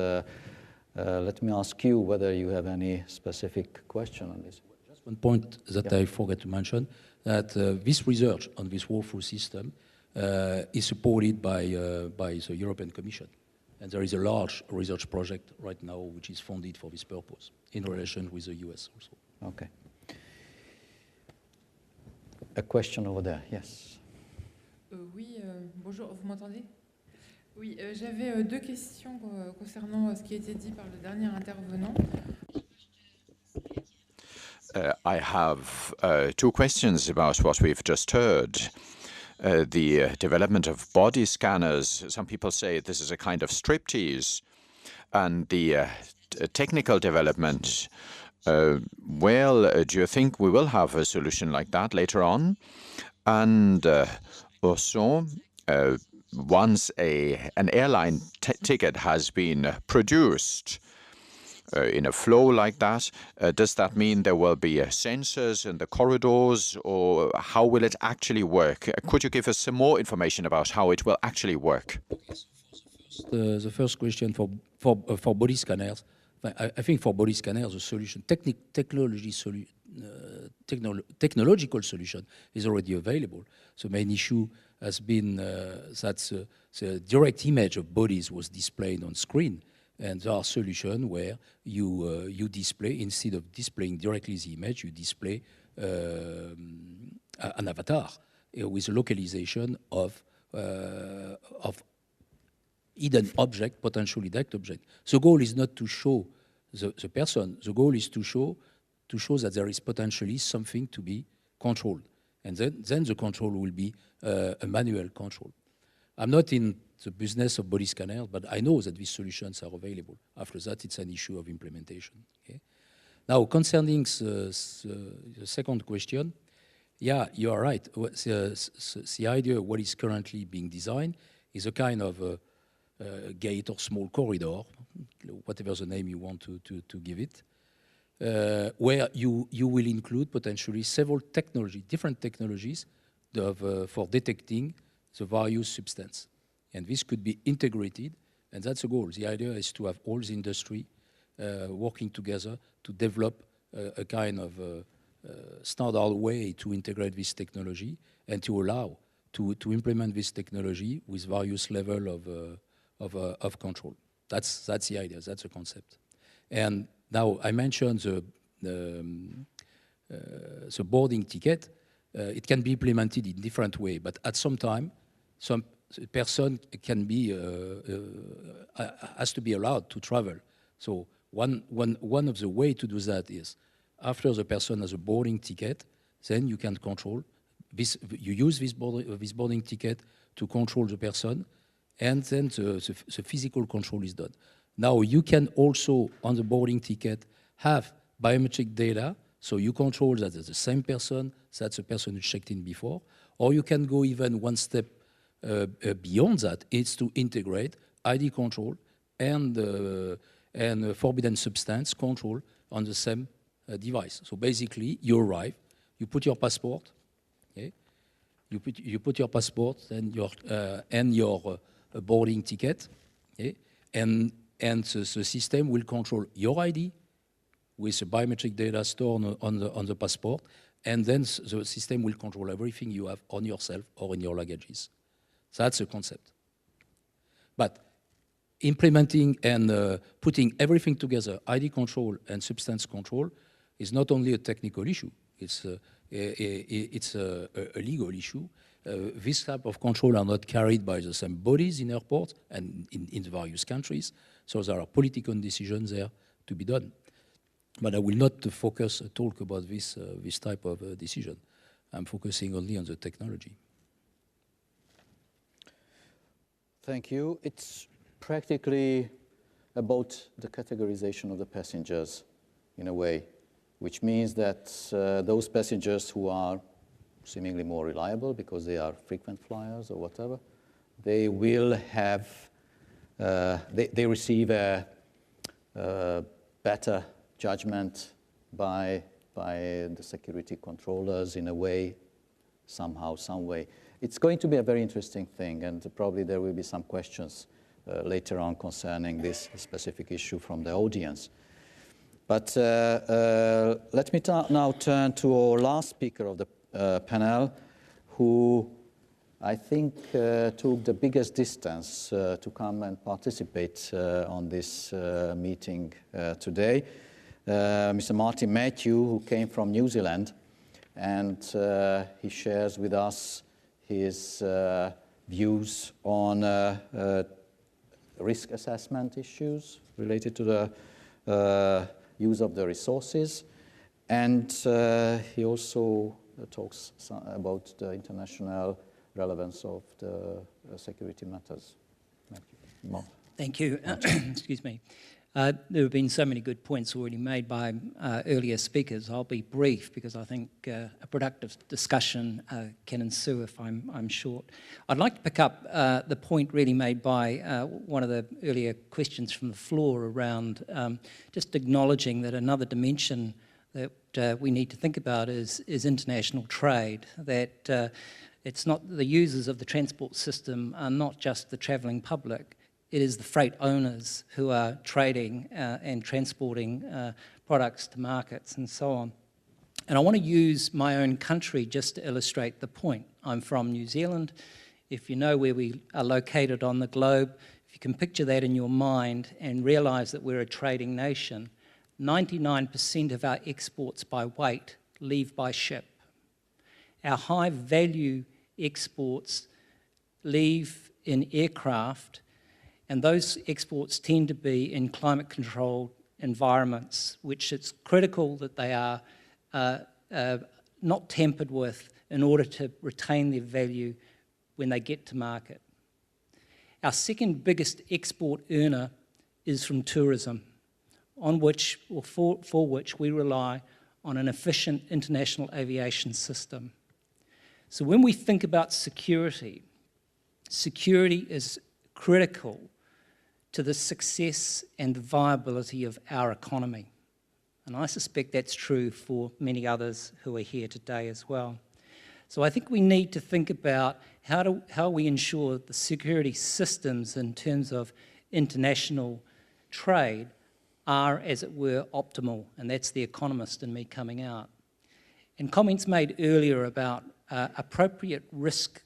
let me ask you whether you have any specific question on this. Just one point that I forgot to mention, that this research on this walkthrough system is supported by the European Commission. And there is a large research project right now which is funded for this purpose in relation with the US also. Okay. A question over there, yes. Oui, bonjour, vous m'entendez? Oui, j'avais deux questions concernant ce qui a été dit par le dernier intervenant. I have two questions about what we've just heard. The development of body scanners, some people say this is a kind of striptease, and the technical development, well, do you think we will have a solution like that later on? And also, once an airline ticket has been produced, in a flow like that, does that mean there will be sensors in the corridors, or how will it actually work? Could you give us some more information about how it will actually work? The first question for body scanners, I think for body scanners, the solution, technological solution is already available. The main issue has been that the direct image of bodies was displayed on screen. And there are solutions where you display, instead of displaying directly the image, you display an avatar with a localization of hidden object, potential hidden object. The goal is not to show the person. The goal is to show that there is potentially something to be controlled. And then the control will be a manual control. I'm not in the business of body scanners, but I know that these solutions are available. After that, it's an issue of implementation. Okay? Now, concerning the second question, yeah, you are right. The idea of what is currently being designed is a kind of gate or small corridor, whatever the name you want to give it, where you will include potentially several technologies, different technologies for detecting the various substance. And this could be integrated, and that's the goal. The idea is to have all the industry working together to develop a kind of standard way to integrate this technology and to allow to implement this technology with various level of control. That's the idea, that's the concept. And now I mentioned the boarding ticket. It can be implemented in different way, but at some time, some person can be has to be allowed to travel. So one of the way to do that is after the person has a boarding ticket, then you can control this. You use this boarding ticket to control the person, and then the physical control is done. Now you can also on the boarding ticket have biometric data, so you control that it's the same person, that's the person who checked in before, or you can go even one step beyond that. It's to integrate ID control and forbidden substance control on the same device. So basically, you arrive, you put your passport, okay? You put your passport and your boarding ticket, okay? And the system will control your ID with the biometric data stored on the passport, and then the system will control everything you have on yourself or in your luggages. That's the concept. But implementing and putting everything together, ID control and substance control, is not only a technical issue. It's a legal issue. This type of control are not carried by the same bodies in airports and in the various countries. So there are political decisions there to be done. But I will not talk about this type of decision. I'm focusing only on the technology. Thank you. It's practically about the categorization of the passengers in a way, which means that those passengers who are seemingly more reliable because they are frequent flyers or whatever, they will have, they receive a better judgment by the security controllers in a way, somehow, some way. It's going to be a very interesting thing, and probably there will be some questions later on concerning this specific issue from the audience. But let me now turn to our last speaker of the panel, who I think took the biggest distance to come and participate on this meeting today. Mr. Martin Matthew, who came from New Zealand, and he shares with us his views on risk assessment issues related to the use of the resources. And he also talks about the international relevance of the security matters. Thank you. Excuse me. There have been so many good points already made by earlier speakers. I'll be brief because I think a productive discussion can ensue if I'm short. I'd like to pick up the point really made by one of the earlier questions from the floor around just acknowledging that another dimension that we need to think about is international trade, that it's not the users of the transport system are not just the travelling public. It is the freight owners who are trading and transporting products to markets and so on. And I want to use my own country just to illustrate the point. I'm from New Zealand. If you know where we are located on the globe, if you can picture that in your mind and realise that we're a trading nation, 99% of our exports by weight leave by ship. Our high value exports leave in aircraft, and those exports tend to be in climate-controlled environments, which it's critical that they are not tampered with in order to retain their value when they get to market. Our second biggest export earner is from tourism, on which, or for which we rely on an efficient international aviation system. So when we think about security, security is critical to the success and the viability of our economy. And I suspect that's true for many others who are here today as well. So I think we need to think about how we ensure the security systems in terms of international trade are, as it were, optimal, and that's the economist in me coming out. And comments made earlier about appropriate risk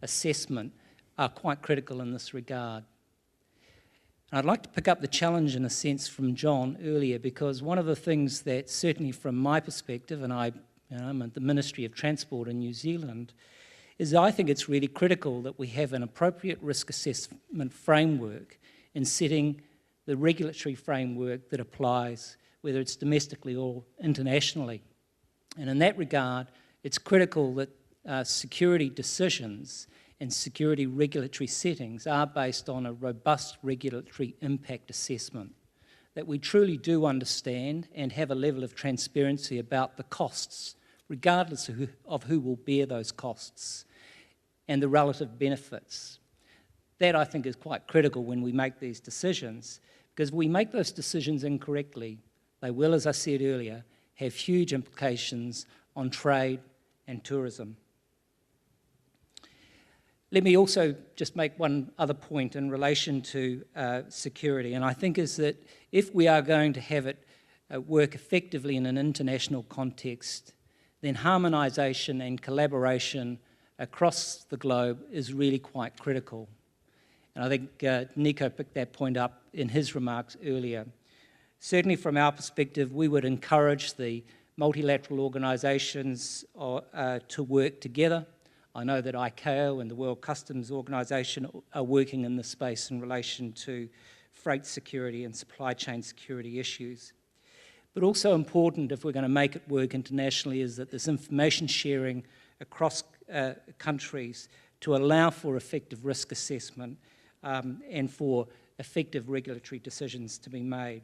assessment are quite critical in this regard. And I'd like to pick up the challenge in a sense from John earlier, because one of the things that certainly from my perspective, and I'm at the Ministry of Transport in New Zealand, is I think it's really critical that we have an appropriate risk assessment framework in setting the regulatory framework that applies, whether it's domestically or internationally. And in that regard, it's critical that security decisions and security regulatory settings are based on a robust regulatory impact assessment, that we truly do understand and have a level of transparency about the costs, regardless of who will bear those costs, and the relative benefits. That, I think, is quite critical when we make these decisions, because if we make those decisions incorrectly, they will, as I said earlier, have huge implications on trade and tourism. Let me also just make one other point in relation to security, and I think is that if we are going to have it work effectively in an international context, then harmonisation and collaboration across the globe is really quite critical. And I think Nico picked that point up in his remarks earlier. Certainly from our perspective, we would encourage the multilateral organisations to work together. I know that ICAO and the World Customs Organisation are working in this space in relation to freight security and supply chain security issues. But also important, if we're going to make it work internationally, is that there's information sharing across countries to allow for effective risk assessment and for effective regulatory decisions to be made.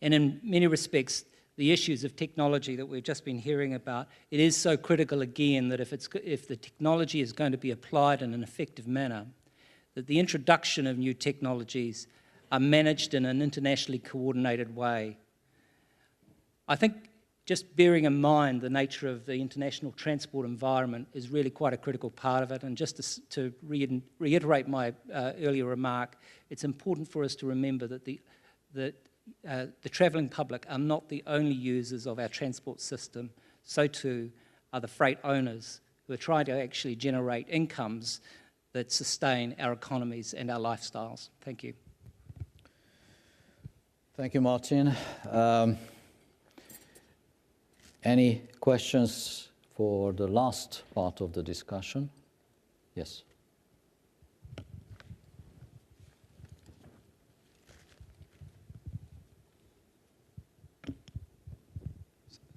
And in many respects, the issues of technology that we've just been hearing about, it is so critical again that if the technology is going to be applied in an effective manner, that the introduction of new technologies are managed in an internationally coordinated way. I think just bearing in mind the nature of the international transport environment is really quite a critical part of it. And just to reiterate my earlier remark, it's important for us to remember that the travelling public are not the only users of our transport system. So too are the freight owners who are trying to actually generate incomes that sustain our economies and our lifestyles. Thank you. Thank you, Martin. Any questions for the last part of the discussion? Yes.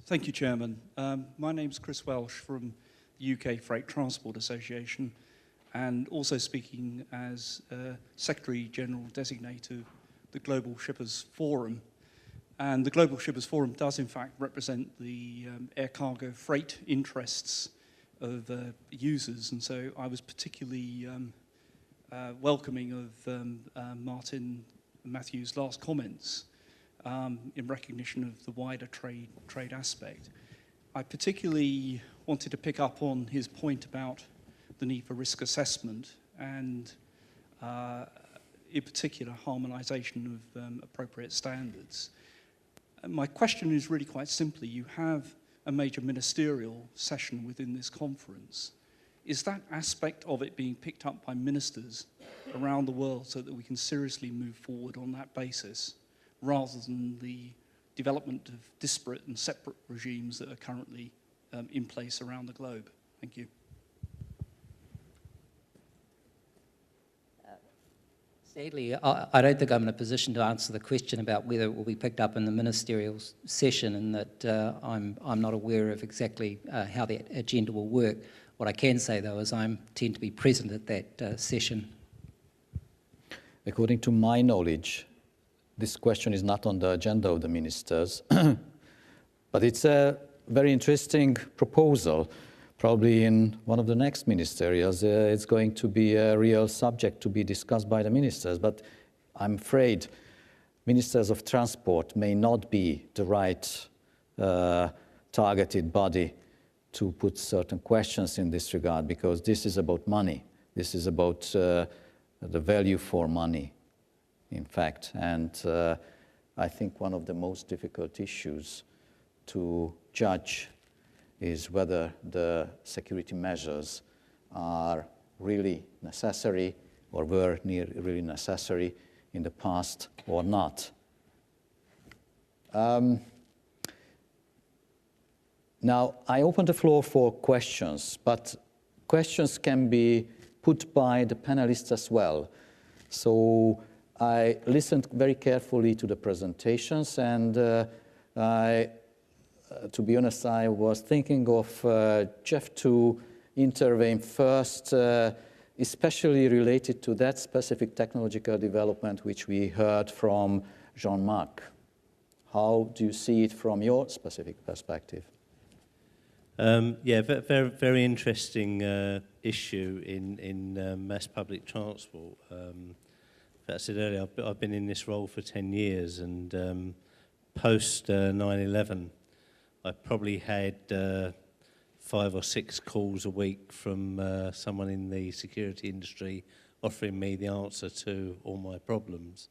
Thank you, Chairman. My name's Chris Welsh from the UK Freight Transport Association, and also speaking as Secretary General Designate of the Global Shippers Forum. And the Global Shippers Forum does, in fact, represent the air cargo freight interests of users. And so I was particularly welcoming of Martin Matthews' last comments in recognition of the wider trade aspect. I particularly wanted to pick up on his point about the need for risk assessment and, in particular, harmonisation of appropriate standards. My question is really quite simply, you have a major ministerial session within this conference. Is that aspect of it being picked up by ministers around the world so that we can seriously move forward on that basis, rather than the development of disparate and separate regimes that are currently in place around the globe? Thank you. Sadly, I don't think I'm in a position to answer the question about whether it will be picked up in the ministerial session, and that I'm not aware of exactly how the agenda will work. What I can say, though, is I tend to be present at that session. According to my knowledge, this question is not on the agenda of the ministers, but it's a very interesting proposal. Probably in one of the next ministerials, it's going to be a real subject to be discussed by the ministers. But I'm afraid ministers of transport may not be the right targeted body to put certain questions in this regard, because this is about money. This is about the value for money, in fact. And I think one of the most difficult issues to judge is whether the security measures are really necessary or were really necessary in the past or not. Now, I open the floor for questions, but questions can be put by the panelists as well. So I listened very carefully to the presentations, and to be honest, I was thinking of Jeff to intervene first, especially related to that specific technological development which we heard from Jean-Marc. How do you see it from your specific perspective? Yeah, very, very interesting issue in mass public transport. As I said earlier, I've been in this role for 10 years, and post 9/11, I probably had 5 or 6 calls a week from someone in the security industry offering me the answer to all my problems.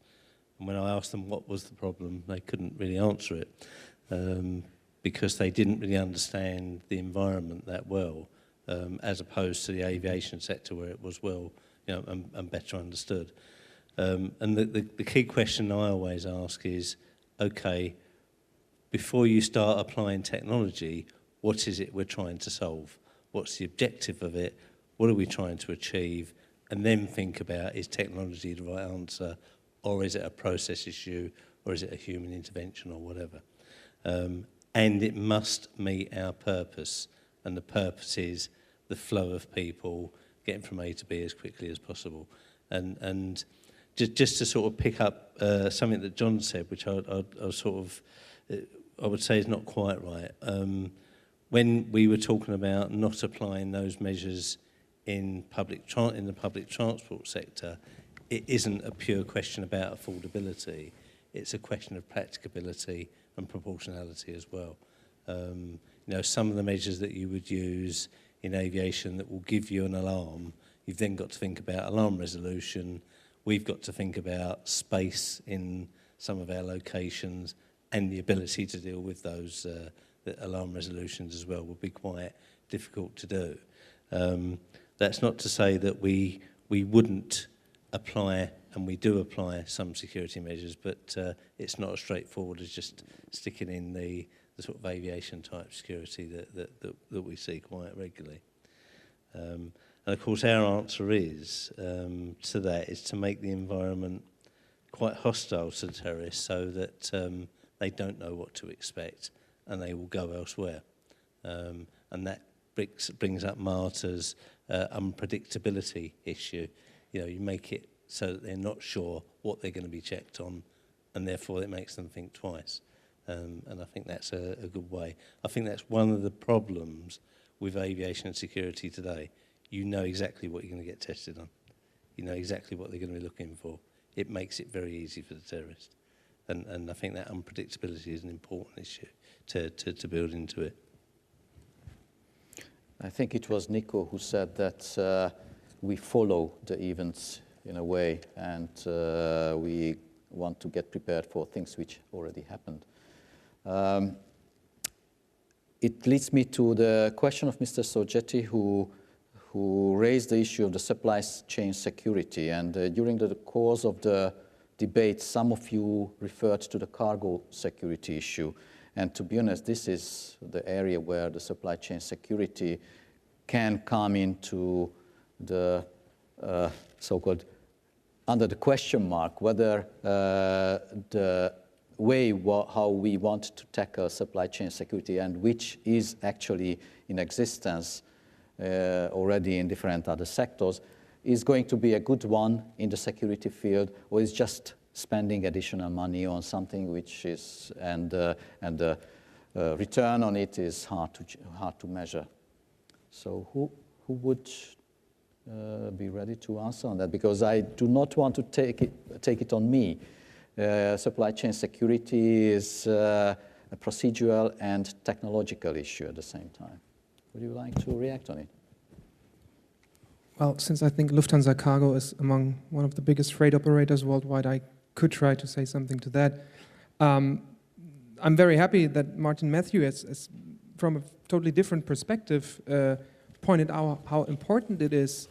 And when I asked them what was the problem, they couldn't really answer it. Because they didn't really understand the environment that well, as opposed to the aviation sector where it was well, you know, and better understood. And the key question I always ask is, okay, before you start applying technology, what is it we're trying to solve? What's the objective of it? What are we trying to achieve? And then think about, is technology the right answer, or is it a process issue, or is it a human intervention, or whatever? And it must meet our purpose, and the purpose is the flow of people getting from A to B as quickly as possible. And just to sort of pick up something that John said, which I would say is not quite right. When we were talking about not applying those measures in the public transport sector, it isn't a pure question about affordability. It's a question of practicability and proportionality as well. You know, some of the measures that you would use in aviation that will give you an alarm, you've then got to think about alarm resolution. We've got to think about space in some of our locations, and the ability to deal with those the alarm resolutions as well would be quite difficult to do. That's not to say that we wouldn't apply, and we do apply some security measures, but it's not as straightforward as just sticking in the sort of aviation type security that we see quite regularly. And of course our answer is to that is to make the environment quite hostile to the terrorists, so that they don't know what to expect and they will go elsewhere. And that brings up Marta's unpredictability issue. You know, you make it so that they're not sure what they're going to be checked on, and therefore it makes them think twice. And I think that's a good way. I think that's one of the problems with aviation and security today. You know exactly what you're going to get tested on. You know exactly what they're going to be looking for. It makes it very easy for the terrorist. And I think that unpredictability is an important issue to build into it. I think it was Nico who said that we follow the events in a way, and we want to get prepared for things which already happened. It leads me to the question of Mr. Soggetti, who raised the issue of the supply chain security. And during the course of the debate, some of you referred to the cargo security issue. And to be honest, this is the area where the supply chain security can come into the so-called under the question mark, whether the way how we want to tackle supply chain security, and which is actually in existence already in different other sectors, is going to be a good one in the security field, or is just spending additional money on something which is, and the return on it is hard to measure. So who would be ready to answer on that? Because I do not want to take it on me supply chain security is a procedural and technological issue at the same time. Would you like to react on it? Well, since I think Lufthansa Cargo is among one of the biggest freight operators worldwide, I could try to say something to that. I'm very happy that Martin Matthew, has, from a totally different perspective, pointed out how important it is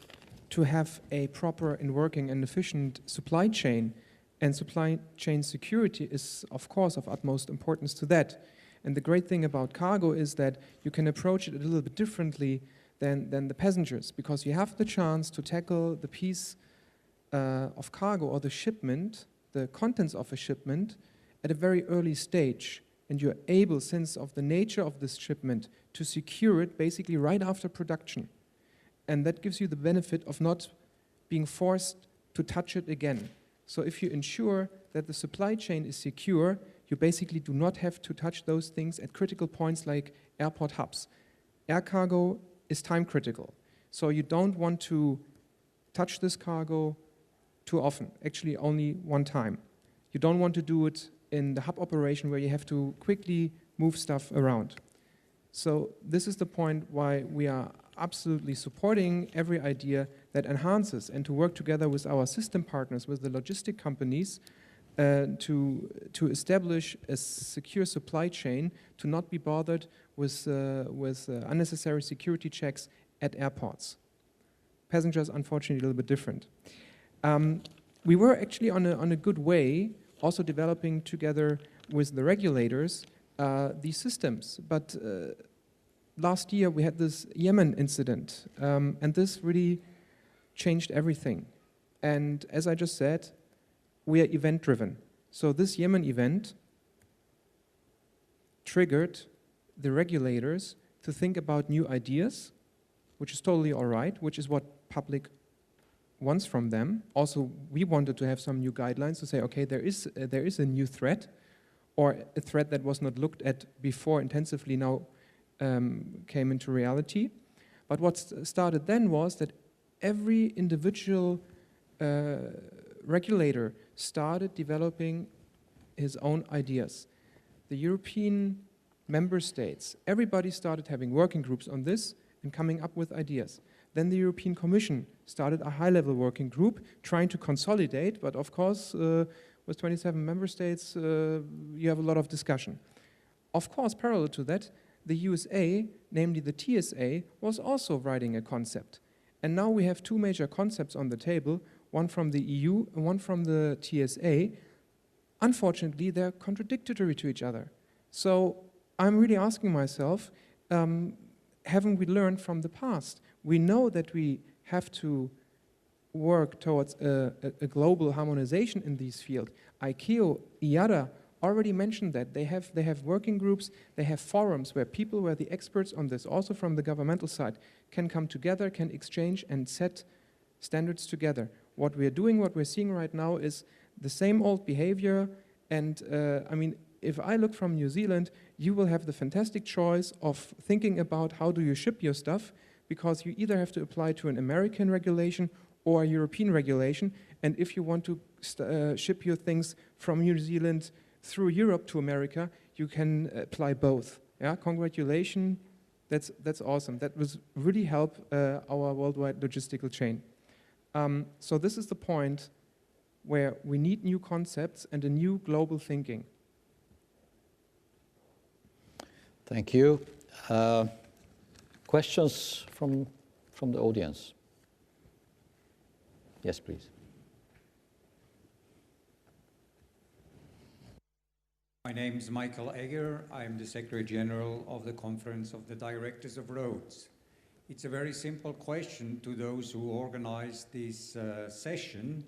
to have a proper and working and efficient supply chain. And supply chain security is, of course, of utmost importance to that. And the great thing about cargo is that you can approach it a little bit differently than the passengers, because you have the chance to tackle the piece of cargo or the shipment, the contents of a shipment, at a very early stage. And you're able, since of the nature of this shipment, to secure it basically right after production. And that gives you the benefit of not being forced to touch it again. So if you ensure that the supply chain is secure, you basically do not have to touch those things at critical points like airport hubs. Air cargo is time critical. So you don't want to touch this cargo too often, actually only one time. You don't want to do it in the hub operation where you have to quickly move stuff around. So this is the point why we are absolutely supporting every idea that enhances, and to work together with our system partners, with the logistic companies, to establish a secure supply chain, to not be bothered with unnecessary security checks at airports. Passengers, unfortunately, a little bit different. We were actually on a good way, also developing together with the regulators these systems. But last year we had this Yemen incident, and this really changed everything. And as I just said, we are event-driven. So this Yemen event triggered the regulators to think about new ideas, which is totally all right, which is what public wants from them. Also, we wanted to have some new guidelines to say, okay, there is a new threat, or a threat that was not looked at before intensively now came into reality. But what started then was that every individual regulator started developing his own ideas. The European member states, everybody started having working groups on this and coming up with ideas. Then the European Commission started a high-level working group trying to consolidate, but of course, with 27 member states, you have a lot of discussion. Of course, parallel to that, the USA, namely the TSA, was also writing a concept. And now we have two major concepts on the table, one from the EU and one from the TSA. Unfortunately, they're contradictory to each other. So I'm really asking myself, haven't we learned from the past? We know that we have to work towards a global harmonization in this field. ICAO, IATA already mentioned that. They have working groups, they have forums where people, where the experts on this, also from the governmental side, can come together, can exchange and set standards together. What we're doing, what we're seeing right now is the same old behavior. And I mean, if I look from New Zealand, you will have the fantastic choice of thinking about how do you ship your stuff, because you either have to apply to an American regulation or a European regulation. And if you want to ship your things from New Zealand through Europe to America, you can apply both. Yeah, congratulations. That's awesome. That will really help our worldwide logistical chain. So this is the point where we need new concepts and a new global thinking. Thank you. Questions from the audience? Yes, please. My name is Michael Egger. I'm the Secretary General of the Conference of the Directors of Roads. It's a very simple question to those who organized this session,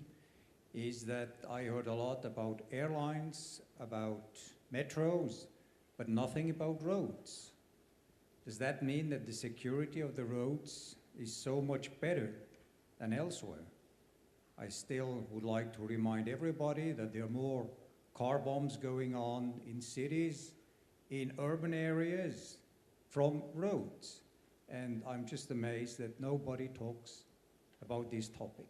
is that I heard a lot about airlines, about metros, but nothing about roads. Does that mean that the security of the roads is so much better than elsewhere? I still would like to remind everybody that there are more car bombs going on in cities, in urban areas, from roads. And I'm just amazed that nobody talks about this topic.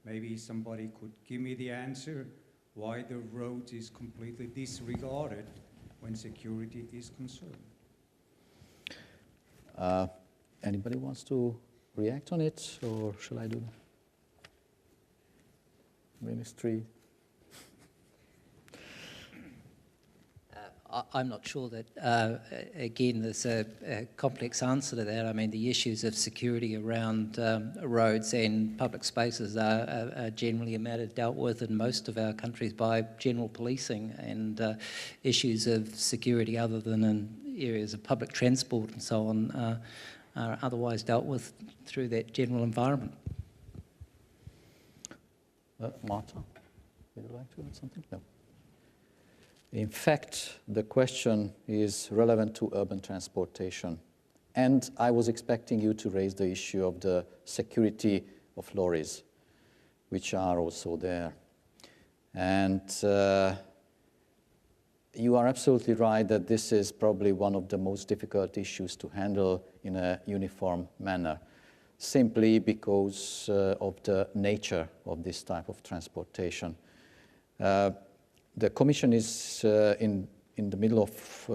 Maybe somebody could give me the answer why the road is completely disregarded when security is concerned. Anybody wants to react on it, or shall I do that? Ministry? I'm not sure that, again, there's a complex answer to that. I mean, the issues of security around roads and public spaces are generally a matter dealt with in most of our countries by general policing, and issues of security other than in areas of public transport and so on are otherwise dealt with through that general environment. Marta, would you like to add something? No. In fact, the question is relevant to urban transportation. And I was expecting you to raise the issue of the security of lorries, which are also there. And you are absolutely right that this is probably one of the most difficult issues to handle in a uniform manner, simply because of the nature of this type of transportation. The Commission is in the middle of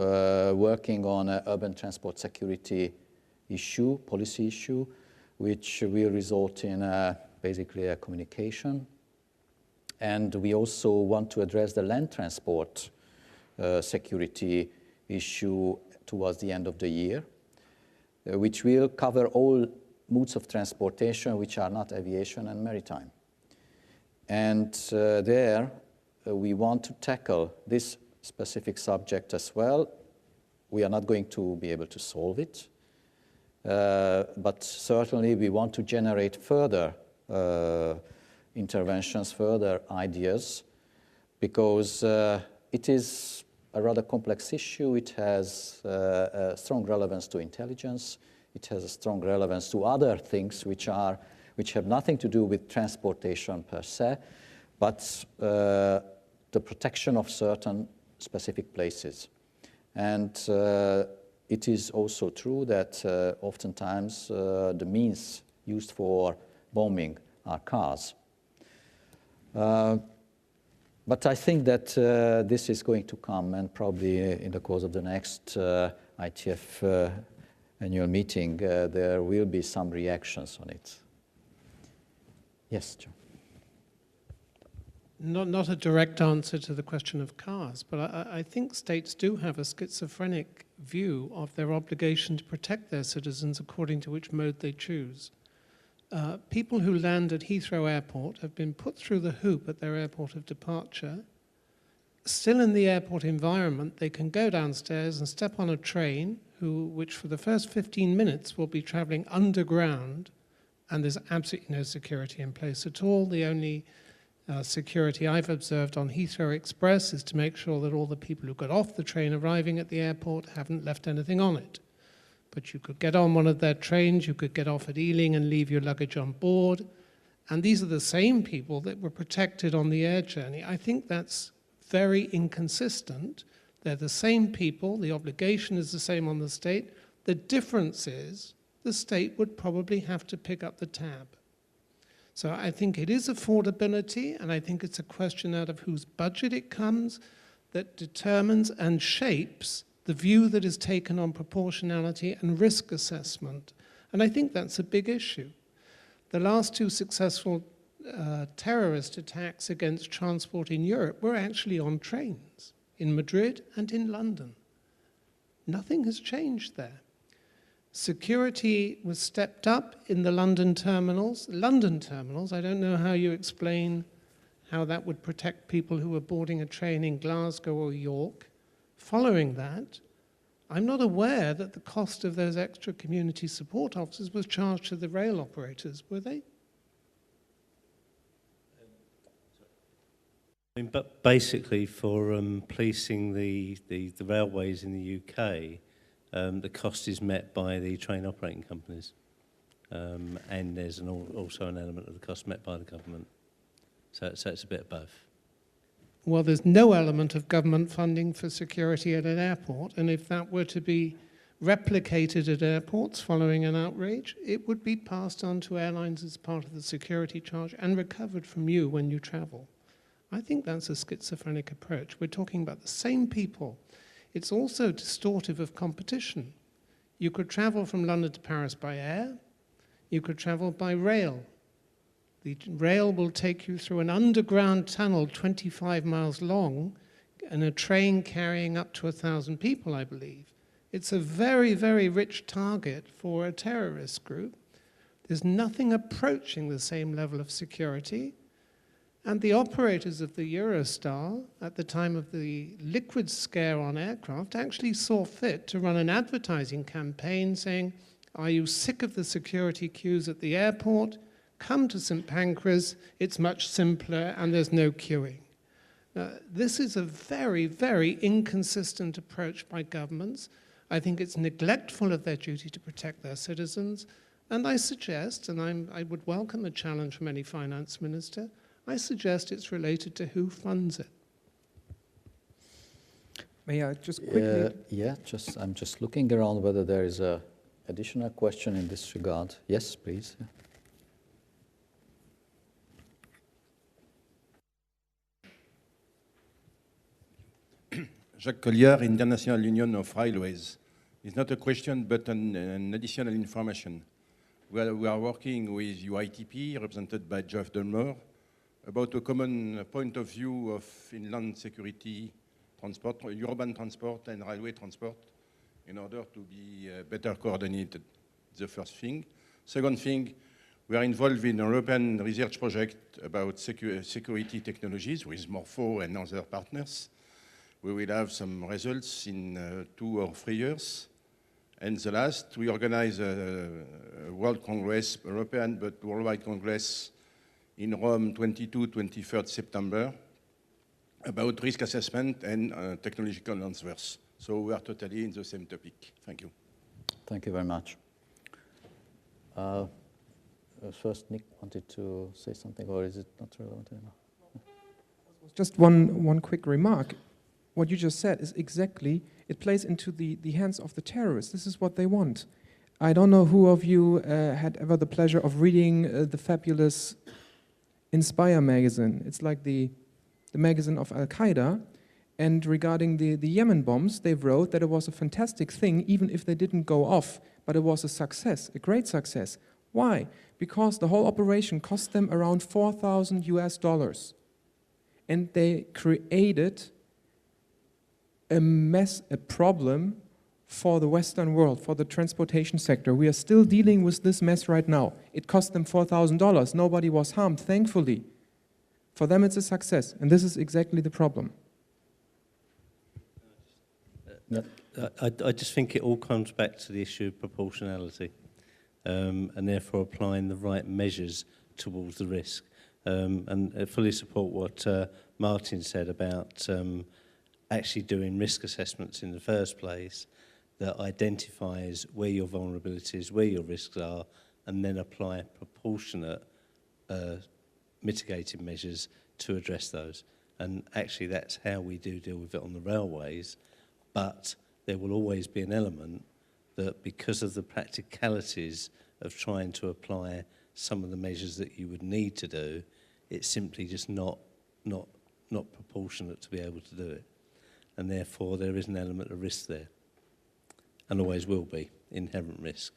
working on an urban transport security issue, policy issue, which will result in basically a communication. And we also want to address the land transport security issue towards the end of the year, which will cover all modes of transportation which are not aviation and maritime. And there, we want to tackle this specific subject as well. We are not going to be able to solve it, but certainly we want to generate further interventions, further ideas, because it is a rather complex issue. It has a strong relevance to intelligence. It has a strong relevance to other things which have nothing to do with transportation per se, but the protection of certain specific places. And it is also true that oftentimes the means used for bombing are cars. But I think that this is going to come, and probably in the course of the next ITF annual meeting, there will be some reactions on it. Yes, John. Not a direct answer to the question of cars, but I think states do have a schizophrenic view of their obligation to protect their citizens according to which mode they choose. People who land at Heathrow Airport have been put through the hoop at their airport of departure. Still in the airport environment, they can go downstairs and step on a train, which for the first 15 minutes will be traveling underground, and there's absolutely no security in place at all. The only security I've observed on Heathrow Express is to make sure that all the people who got off the train arriving at the airport haven't left anything on it. But you could get on one of their trains, you could get off at Ealing and leave your luggage on board. And these are the same people that were protected on the air journey. I think that's very inconsistent. They're the same people, the obligation is the same on the state. The difference is the state would probably have to pick up the tab. So I think it is affordability, and I think it's a question out of whose budget it comes that determines and shapes the view that is taken on proportionality and risk assessment. And I think that's a big issue. The last two successful terrorist attacks against transport in Europe were actually on trains, in Madrid and in London. Nothing has changed there. Security was stepped up in the London terminals. London terminals, I don't know how you explain how that would protect people who were boarding a train in Glasgow or York. Following that, I'm not aware that the cost of those extra community support officers was charged to the rail operators, were they? I mean, but basically for policing the railways in the UK, the cost is met by the train operating companies, and there's also an element of the cost met by the government. So it's a bit of both. Well, there's no element of government funding for security at an airport, and if that were to be replicated at airports following an outrage, it would be passed on to airlines as part of the security charge and recovered from you when you travel. I think that's a schizophrenic approach. We're talking about the same people. It's also distortive of competition. You could travel from London to Paris by air. You could travel by rail. The rail will take you through an underground tunnel 25 miles long and a train carrying up to 1,000 people, I believe. It's a very, very rich target for a terrorist group. There's nothing approaching the same level of security. And the operators of the Eurostar, at the time of the liquid scare on aircraft, actually saw fit to run an advertising campaign saying, "Are you sick of the security queues at the airport? Come to St. Pancras, it's much simpler and there's no queuing." This is a very, very inconsistent approach by governments. I think it's neglectful of their duty to protect their citizens. And I suggest, and I would welcome a challenge from any finance minister, I suggest it's related to who funds it. May I just quickly? I'm just looking around whether there is an additional question in this regard. Yes, please. Jacques Collier, International Union of Railways. It's not a question, but an additional information. We are working with UITP, represented by Jeff Dunmore, about a common point of view of inland security transport, urban transport and railway transport, in order to be better coordinated. The first thing. Second thing, we are involved in a European research project about security technologies with Morpho and other partners. We will have some results in 2 or 3 years. And the last, we organize a World Congress, European but worldwide Congress in Rome, 22-23 September, about risk assessment and technological answers. So we are totally in the same topic. Thank you. Thank you very much. First, Nick wanted to say something, or is it not relevant anymore? Just one quick remark. What you just said is exactly, it plays into the hands of the terrorists. This is what they want. I don't know who of you had ever the pleasure of reading the fabulous Inspire magazine. It's like the magazine of Al-Qaeda. And regarding the Yemen bombs, they wrote that it was a fantastic thing, even if they didn't go off, but it was a success, a great success. Why? Because the whole operation cost them around $4,000 US. And they created a problem for the Western world, for the transportation sector. We are still dealing with this mess right now. It cost them $4,000. Nobody was harmed, thankfully. For them, it's a success, and this is exactly the problem. I just think it all comes back to the issue of proportionality, and therefore applying the right measures towards the risk. And I fully support what Martin said about actually doing risk assessments in the first place that identifies where your vulnerabilities, where your risks are, and then apply proportionate mitigating measures to address those. And actually that's how we do deal with it on the railways, but there will always be an element that because of the practicalities of trying to apply some of the measures that you would need to do, it's simply just not proportionate to be able to do it. And therefore there is an element of risk there, and always will be, inherent risk.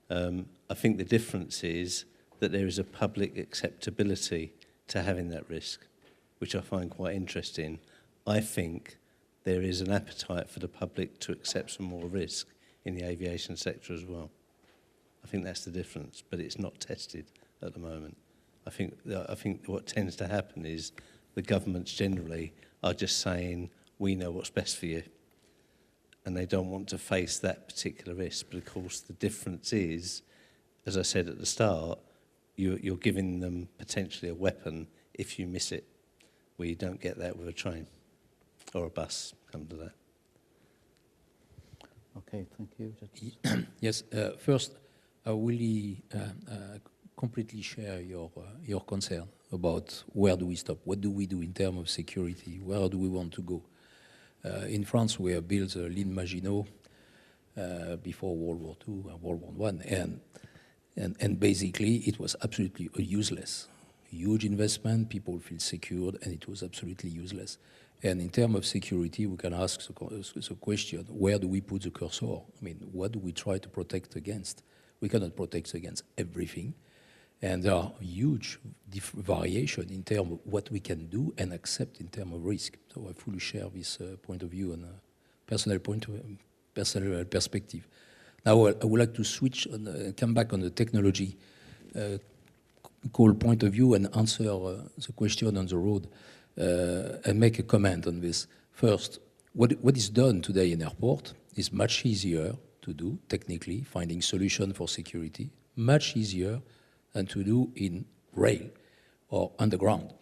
I think the difference is that there is a public acceptability to having that risk, which I find quite interesting. I think there is an appetite for the public to accept some more risk in the aviation sector as well. I think that's the difference, but it's not tested at the moment. I think what tends to happen is the governments generally are just saying, we know what's best for you, and they don't want to face that particular risk. But of course the difference is, as I said at the start, you're giving them potentially a weapon if you miss it, where you don't get that with a train or a bus, come to that. Okay, thank you. Yes, first, I really completely share your concern about where do we stop, what do we do in terms of security, where do we want to go. In France, we have built a Ligne Maginot before World War II and World War I, and basically it was absolutely useless. huge investment, people feel secured, and it was absolutely useless. And in terms of security, we can ask the question, where do we put the cursor? I mean, what do we try to protect against? We cannot protect against everything. And there are huge variation in terms of what we can do and accept in terms of risk. So I fully share this point of view and personal perspective. Now I would like to switch and come back on the technology point of view and answer the question on the road and make a comment on this. First, what is done today in airport is much easier to do technically, finding solution for security, much easier than to do in rail or underground.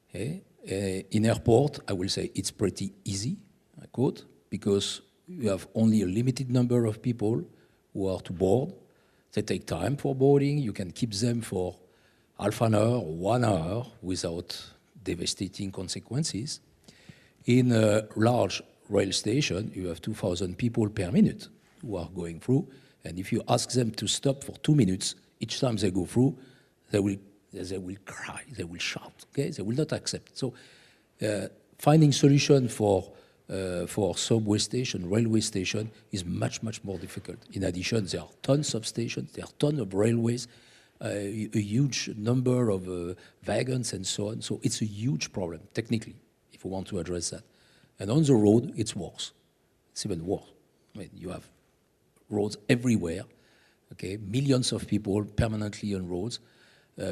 Okay? In airport, I will say it's pretty easy, I quote, because you have only a limited number of people who are to board. They take time for boarding. You can keep them for half an hour or 1 hour without devastating consequences. In a large rail station, you have 2,000 people per minute who are going through. And if you ask them to stop for 2 minutes, each time they go through, they will cry, they will shout, okay? They will not accept. So finding solution for subway station, railway station is much, much more difficult. In addition, there are tons of stations, there are tons of railways, a huge number of wagons and so on. So it's a huge problem, technically, if we want to address that. And on the road, it's worse. It's even worse. I mean, you have roads everywhere, okay? Millions of people permanently on roads,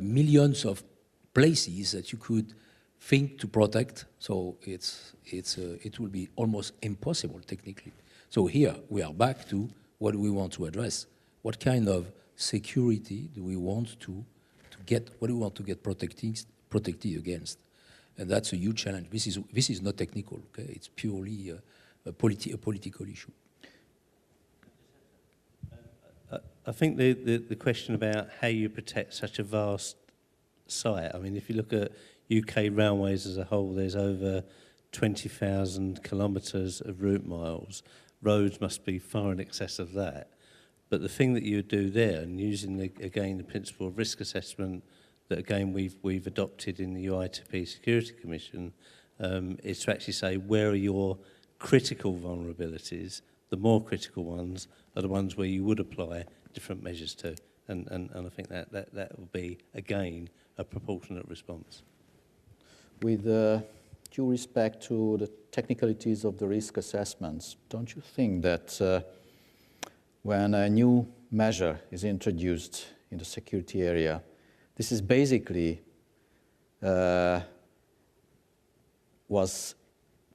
millions of places that you could think to protect. So it will be almost impossible technically. So here we are back to what we want to address. What kind of security do we want to get? What do we want to get protected against? And that's a huge challenge. This is not technical. Okay, it's purely a political issue. I think the question about how you protect such a vast site. I mean, if you look at UK railways as a whole, there's over 20,000 kilometres of route miles. Roads must be far in excess of that. But the thing that you do there, and using again the principle of risk assessment that again we've adopted in the UITP Security Commission, is to actually say where are your critical vulnerabilities. The more critical ones are the ones where you would apply different measures to, and I think that will be again a proportionate response. With due respect to the technicalities of the risk assessments, don't you think that when a new measure is introduced in the security area, this is basically was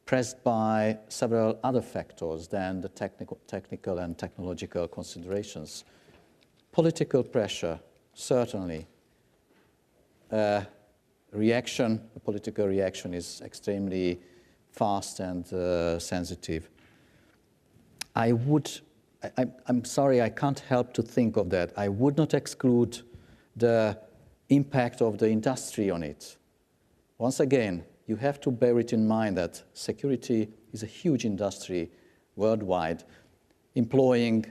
pressed by several other factors than the technical and technological considerations? Political pressure, certainly. A political reaction is extremely fast and sensitive. I'm sorry, I can't help to think of that. I would not exclude the impact of the industry on it. Once again, you have to bear it in mind that security is a huge industry worldwide, employing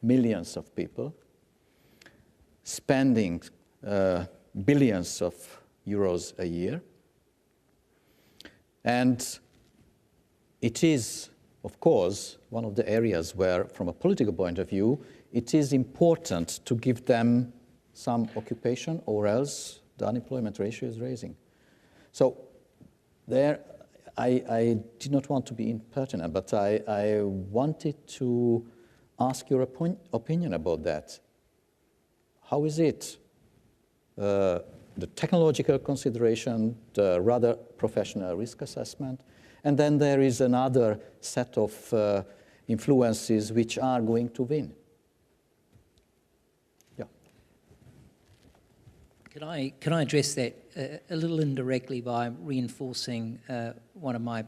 millions of people, spending billions of euros a year. And it is, of course, one of the areas where, from a political point of view, it is important to give them some occupation, or else the unemployment ratio is rising. So there, I did not want to be impertinent, but I wanted to ask your opinion about that. How is it? The technological consideration, the rather professional risk assessment, and then there is another set of influences which are going to win. Yeah. Can I address that a little indirectly by reinforcing one of my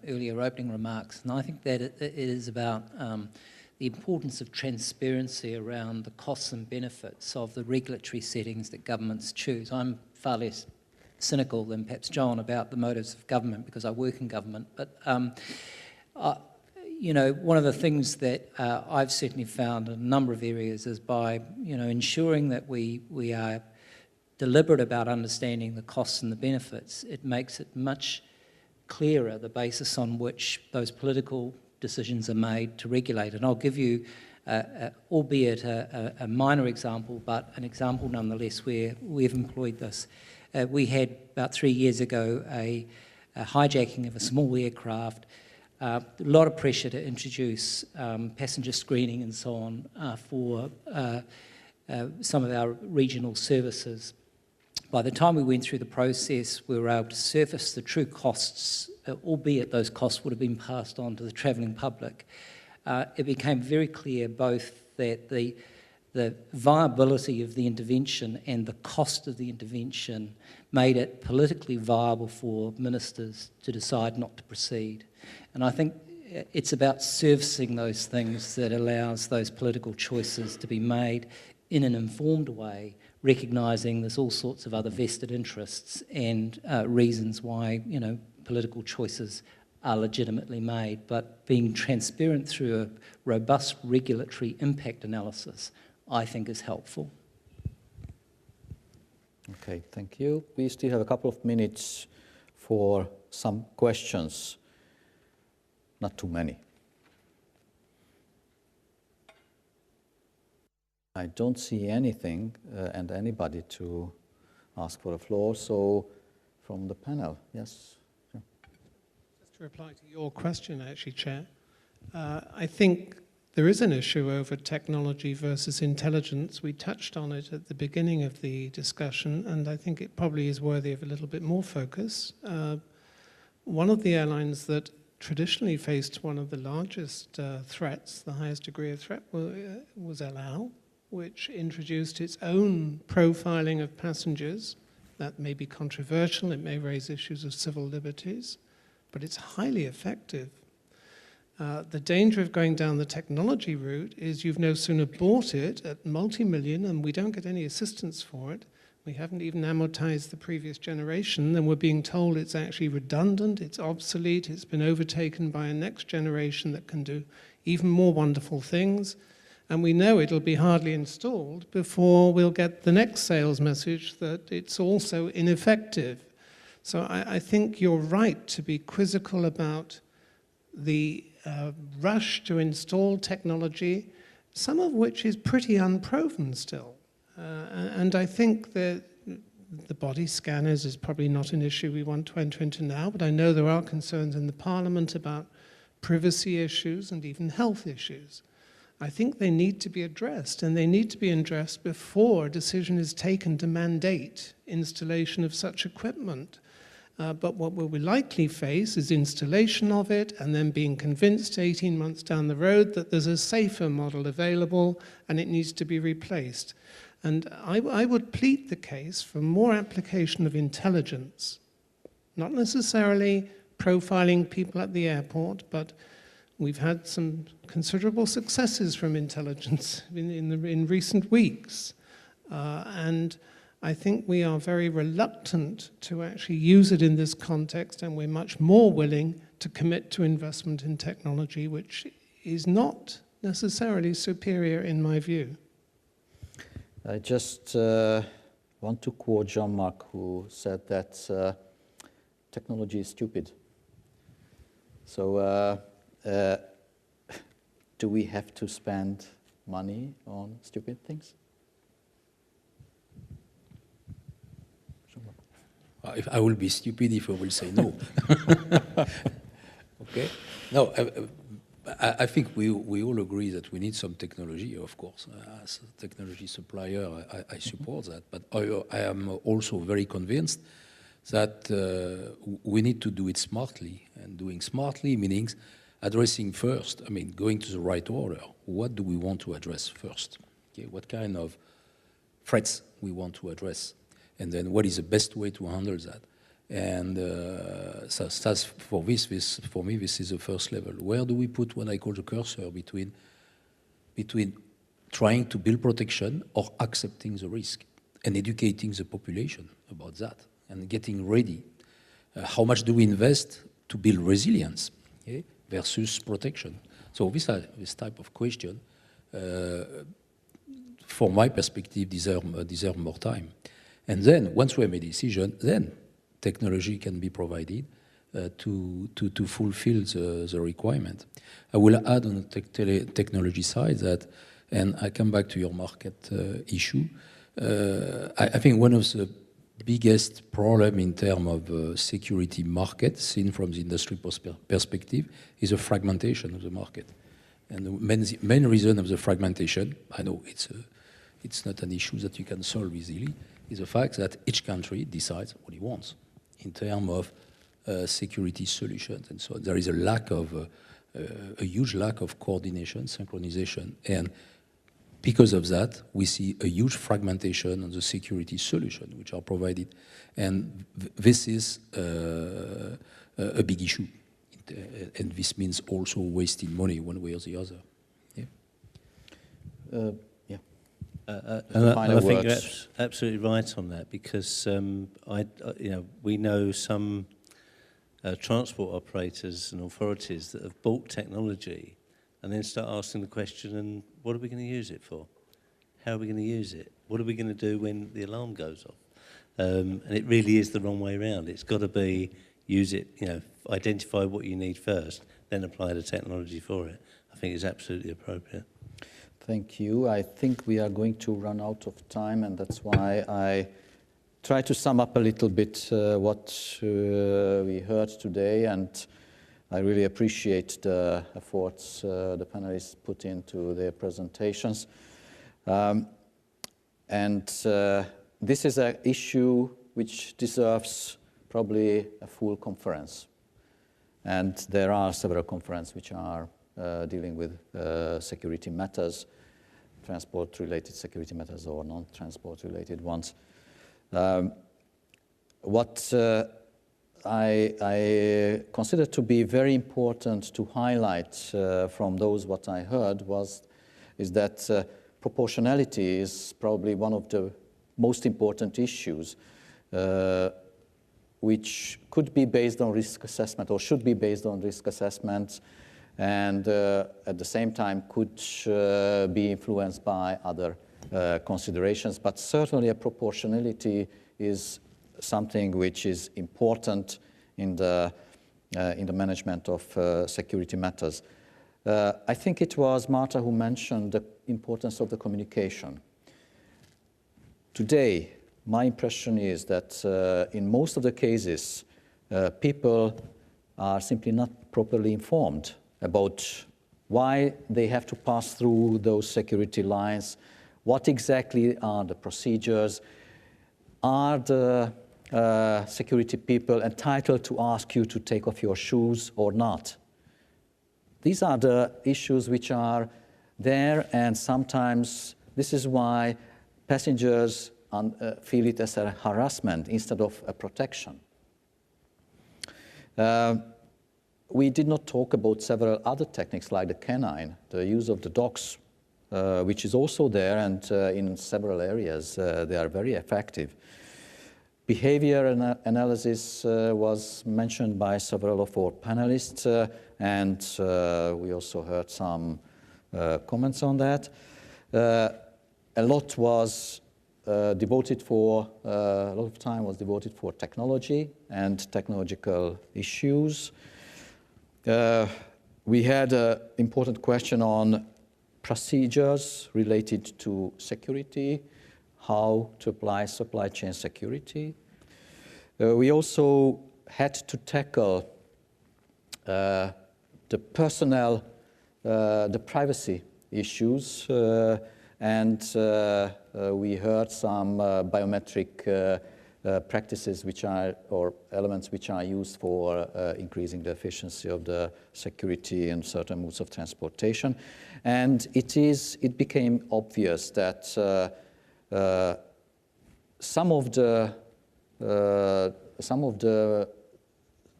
earlier opening remarks? And I think that it is about the importance of transparency around the costs and benefits of the regulatory settings that governments choose. I'm far less cynical than perhaps John about the motives of government because I work in government. But, you know, one of the things that I've certainly found in a number of areas is by, you know, ensuring that we are deliberate about understanding the costs and the benefits, it makes it much clearer the basis on which those political decisions are made to regulate. And I'll give you, albeit a minor example, but an example nonetheless where we've employed this. We had about 3 years ago a hijacking of a small aircraft, a lot of pressure to introduce passenger screening and so on for some of our regional services. By the time we went through the process, we were able to surface the true costs, albeit those costs would have been passed on to the travelling public. It became very clear both that the viability of the intervention and the cost of the intervention made it politically viable for ministers to decide not to proceed. And I think it's about servicing those things that allows those political choices to be made in an informed way, recognising there's all sorts of other vested interests and reasons why, you know, political choices are legitimately made, but being transparent through a robust regulatory impact analysis, I think, is helpful. Okay, thank you. We still have a couple of minutes for some questions. Not too many. I don't see anything and anybody to ask for the floor. So from the panel, yes. Yeah. Just to reply to your question, actually, Chair, I think there is an issue over technology versus intelligence. We touched on it at the beginning of the discussion, and I think it probably is worthy of a little bit more focus. One of the airlines that traditionally faced one of the largest threats, the highest degree of threat, was El Al, which introduced its own profiling of passengers. That may be controversial, it may raise issues of civil liberties, but it's highly effective. The danger of going down the technology route is you've no sooner bought it at multi-million and we don't get any assistance for it. We haven't even amortized the previous generation, and we're being told it's actually redundant, it's obsolete, it's been overtaken by a next generation that can do even more wonderful things. And we know it'll be hardly installed before we'll get the next sales message that it's also ineffective. So I think you're right to be quizzical about the rush to install technology, some of which is pretty unproven still. And I think that the body scanners is probably not an issue we want to enter into now, but I know there are concerns in the Parliament about privacy issues and even health issues. I think they need to be addressed, and they need to be addressed before a decision is taken to mandate installation of such equipment. But what we will likely face is installation of it and then being convinced 18 months down the road that there's a safer model available and it needs to be replaced. And I would plead the case for more application of intelligence, not necessarily profiling people at the airport, but we've had some considerable successes from intelligence in recent weeks. And I think we are very reluctant to actually use it in this context, and we're much more willing to commit to investment in technology, which is not necessarily superior in my view. I just want to quote Jean-Marc, who said that technology is stupid. So do we have to spend money on stupid things? I will be stupid if I will say no. Okay? No, I think we all agree that we need some technology, of course. As a technology supplier, I support that. But I am also very convinced that we need to do it smartly. And doing smartly meaning addressing first, I mean, going to the right order. What do we want to address first? Okay, what kind of threats we want to address? And then what is the best way to handle that? And so that's for me, this is the first level. Where do we put what I call the cursor between trying to build protection or accepting the risk and educating the population about that and getting ready? How much do we invest to build resilience, okay, versus protection? So this type of question, from my perspective, deserve more time. And then, once we have made a decision, then technology can be provided to fulfill the requirement. I will add on the technology side that, and I come back to your market issue, I think one of the biggest problem in terms of security market, seen from the industry perspective, is a fragmentation of the market. And the main reason of the fragmentation, I know it's not an issue that you can solve easily, is the fact that each country decides what it wants in terms of security solutions. And so there is a huge lack of coordination, synchronization. And because of that, we see a huge fragmentation on the security solution which are provided. And this is a big issue. And this means also wasting money one way or the other. Yeah. I think you're absolutely right on that, because we know some transport operators and authorities that have bought technology and then start asking the question, and what are we going to use it for? How are we going to use it? What are we going to do when the alarm goes off? And it really is the wrong way around. It's got to be use it, identify what you need first, then apply the technology for it. I think it's absolutely appropriate. Thank you. I think we are going to run out of time, and that's why I try to sum up a little bit what we heard today, and I really appreciate the efforts the panelists put into their presentations. This is an issue which deserves probably a full conference. And there are several conferences which are dealing with security matters, transport-related security matters or non-transport-related ones. What I consider to be very important to highlight from what I heard is that proportionality is probably one of the most important issues which could be based on risk assessment or should be based on risk assessment, and at the same time could be influenced by other considerations. But certainly a proportionality is something which is important in the management of security matters. I think it was Marta who mentioned the importance of the communication. Today, my impression is that in most of the cases, people are simply not properly informed about why they have to pass through those security lines, what exactly are the procedures, are the security people entitled to ask you to take off your shoes or not. These are the issues which are there, and sometimes this is why passengers feel it as a harassment instead of a protection. We did not talk about several other techniques like the canine, the use of the dogs, which is also there, and in several areas they are very effective. Behavior analysis was mentioned by several of our panelists, and we also heard some comments on that. A lot of time was devoted for technology and technological issues. We had an important question on procedures related to security, how to apply supply chain security. We also had to tackle the personnel, the privacy issues, and we heard some biometric practices or elements which are used for increasing the efficiency of the security in certain modes of transportation. And it became obvious that some of the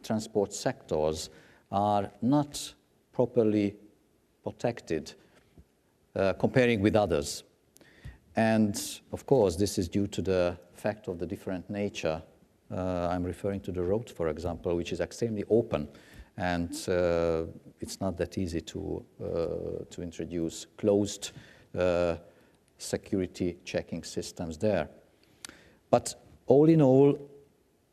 transport sectors are not properly protected comparing with others. And of course, this is due to the fact of the different nature. I'm referring to the road, for example, which is extremely open, and it's not that easy to introduce closed security checking systems there. But all in all,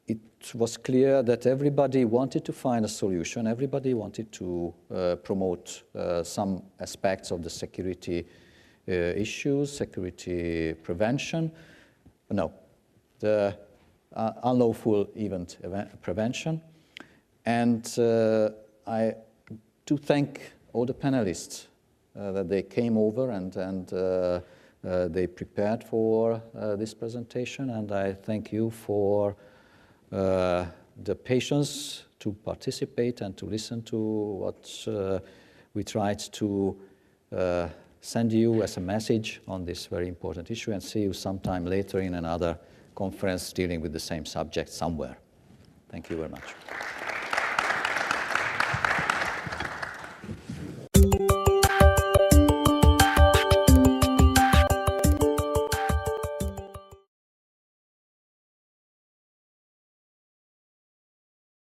it was clear that everybody wanted to find a solution. Everybody wanted to promote some aspects of the security issues, security prevention. No, the unlawful event prevention. And I do thank all the panelists that they came over and they prepared for this presentation. And I thank you for the patience to participate and to listen to what we tried to send you as a message on this very important issue, and see you sometime later in another conference dealing with the same subject somewhere. Thank you very much.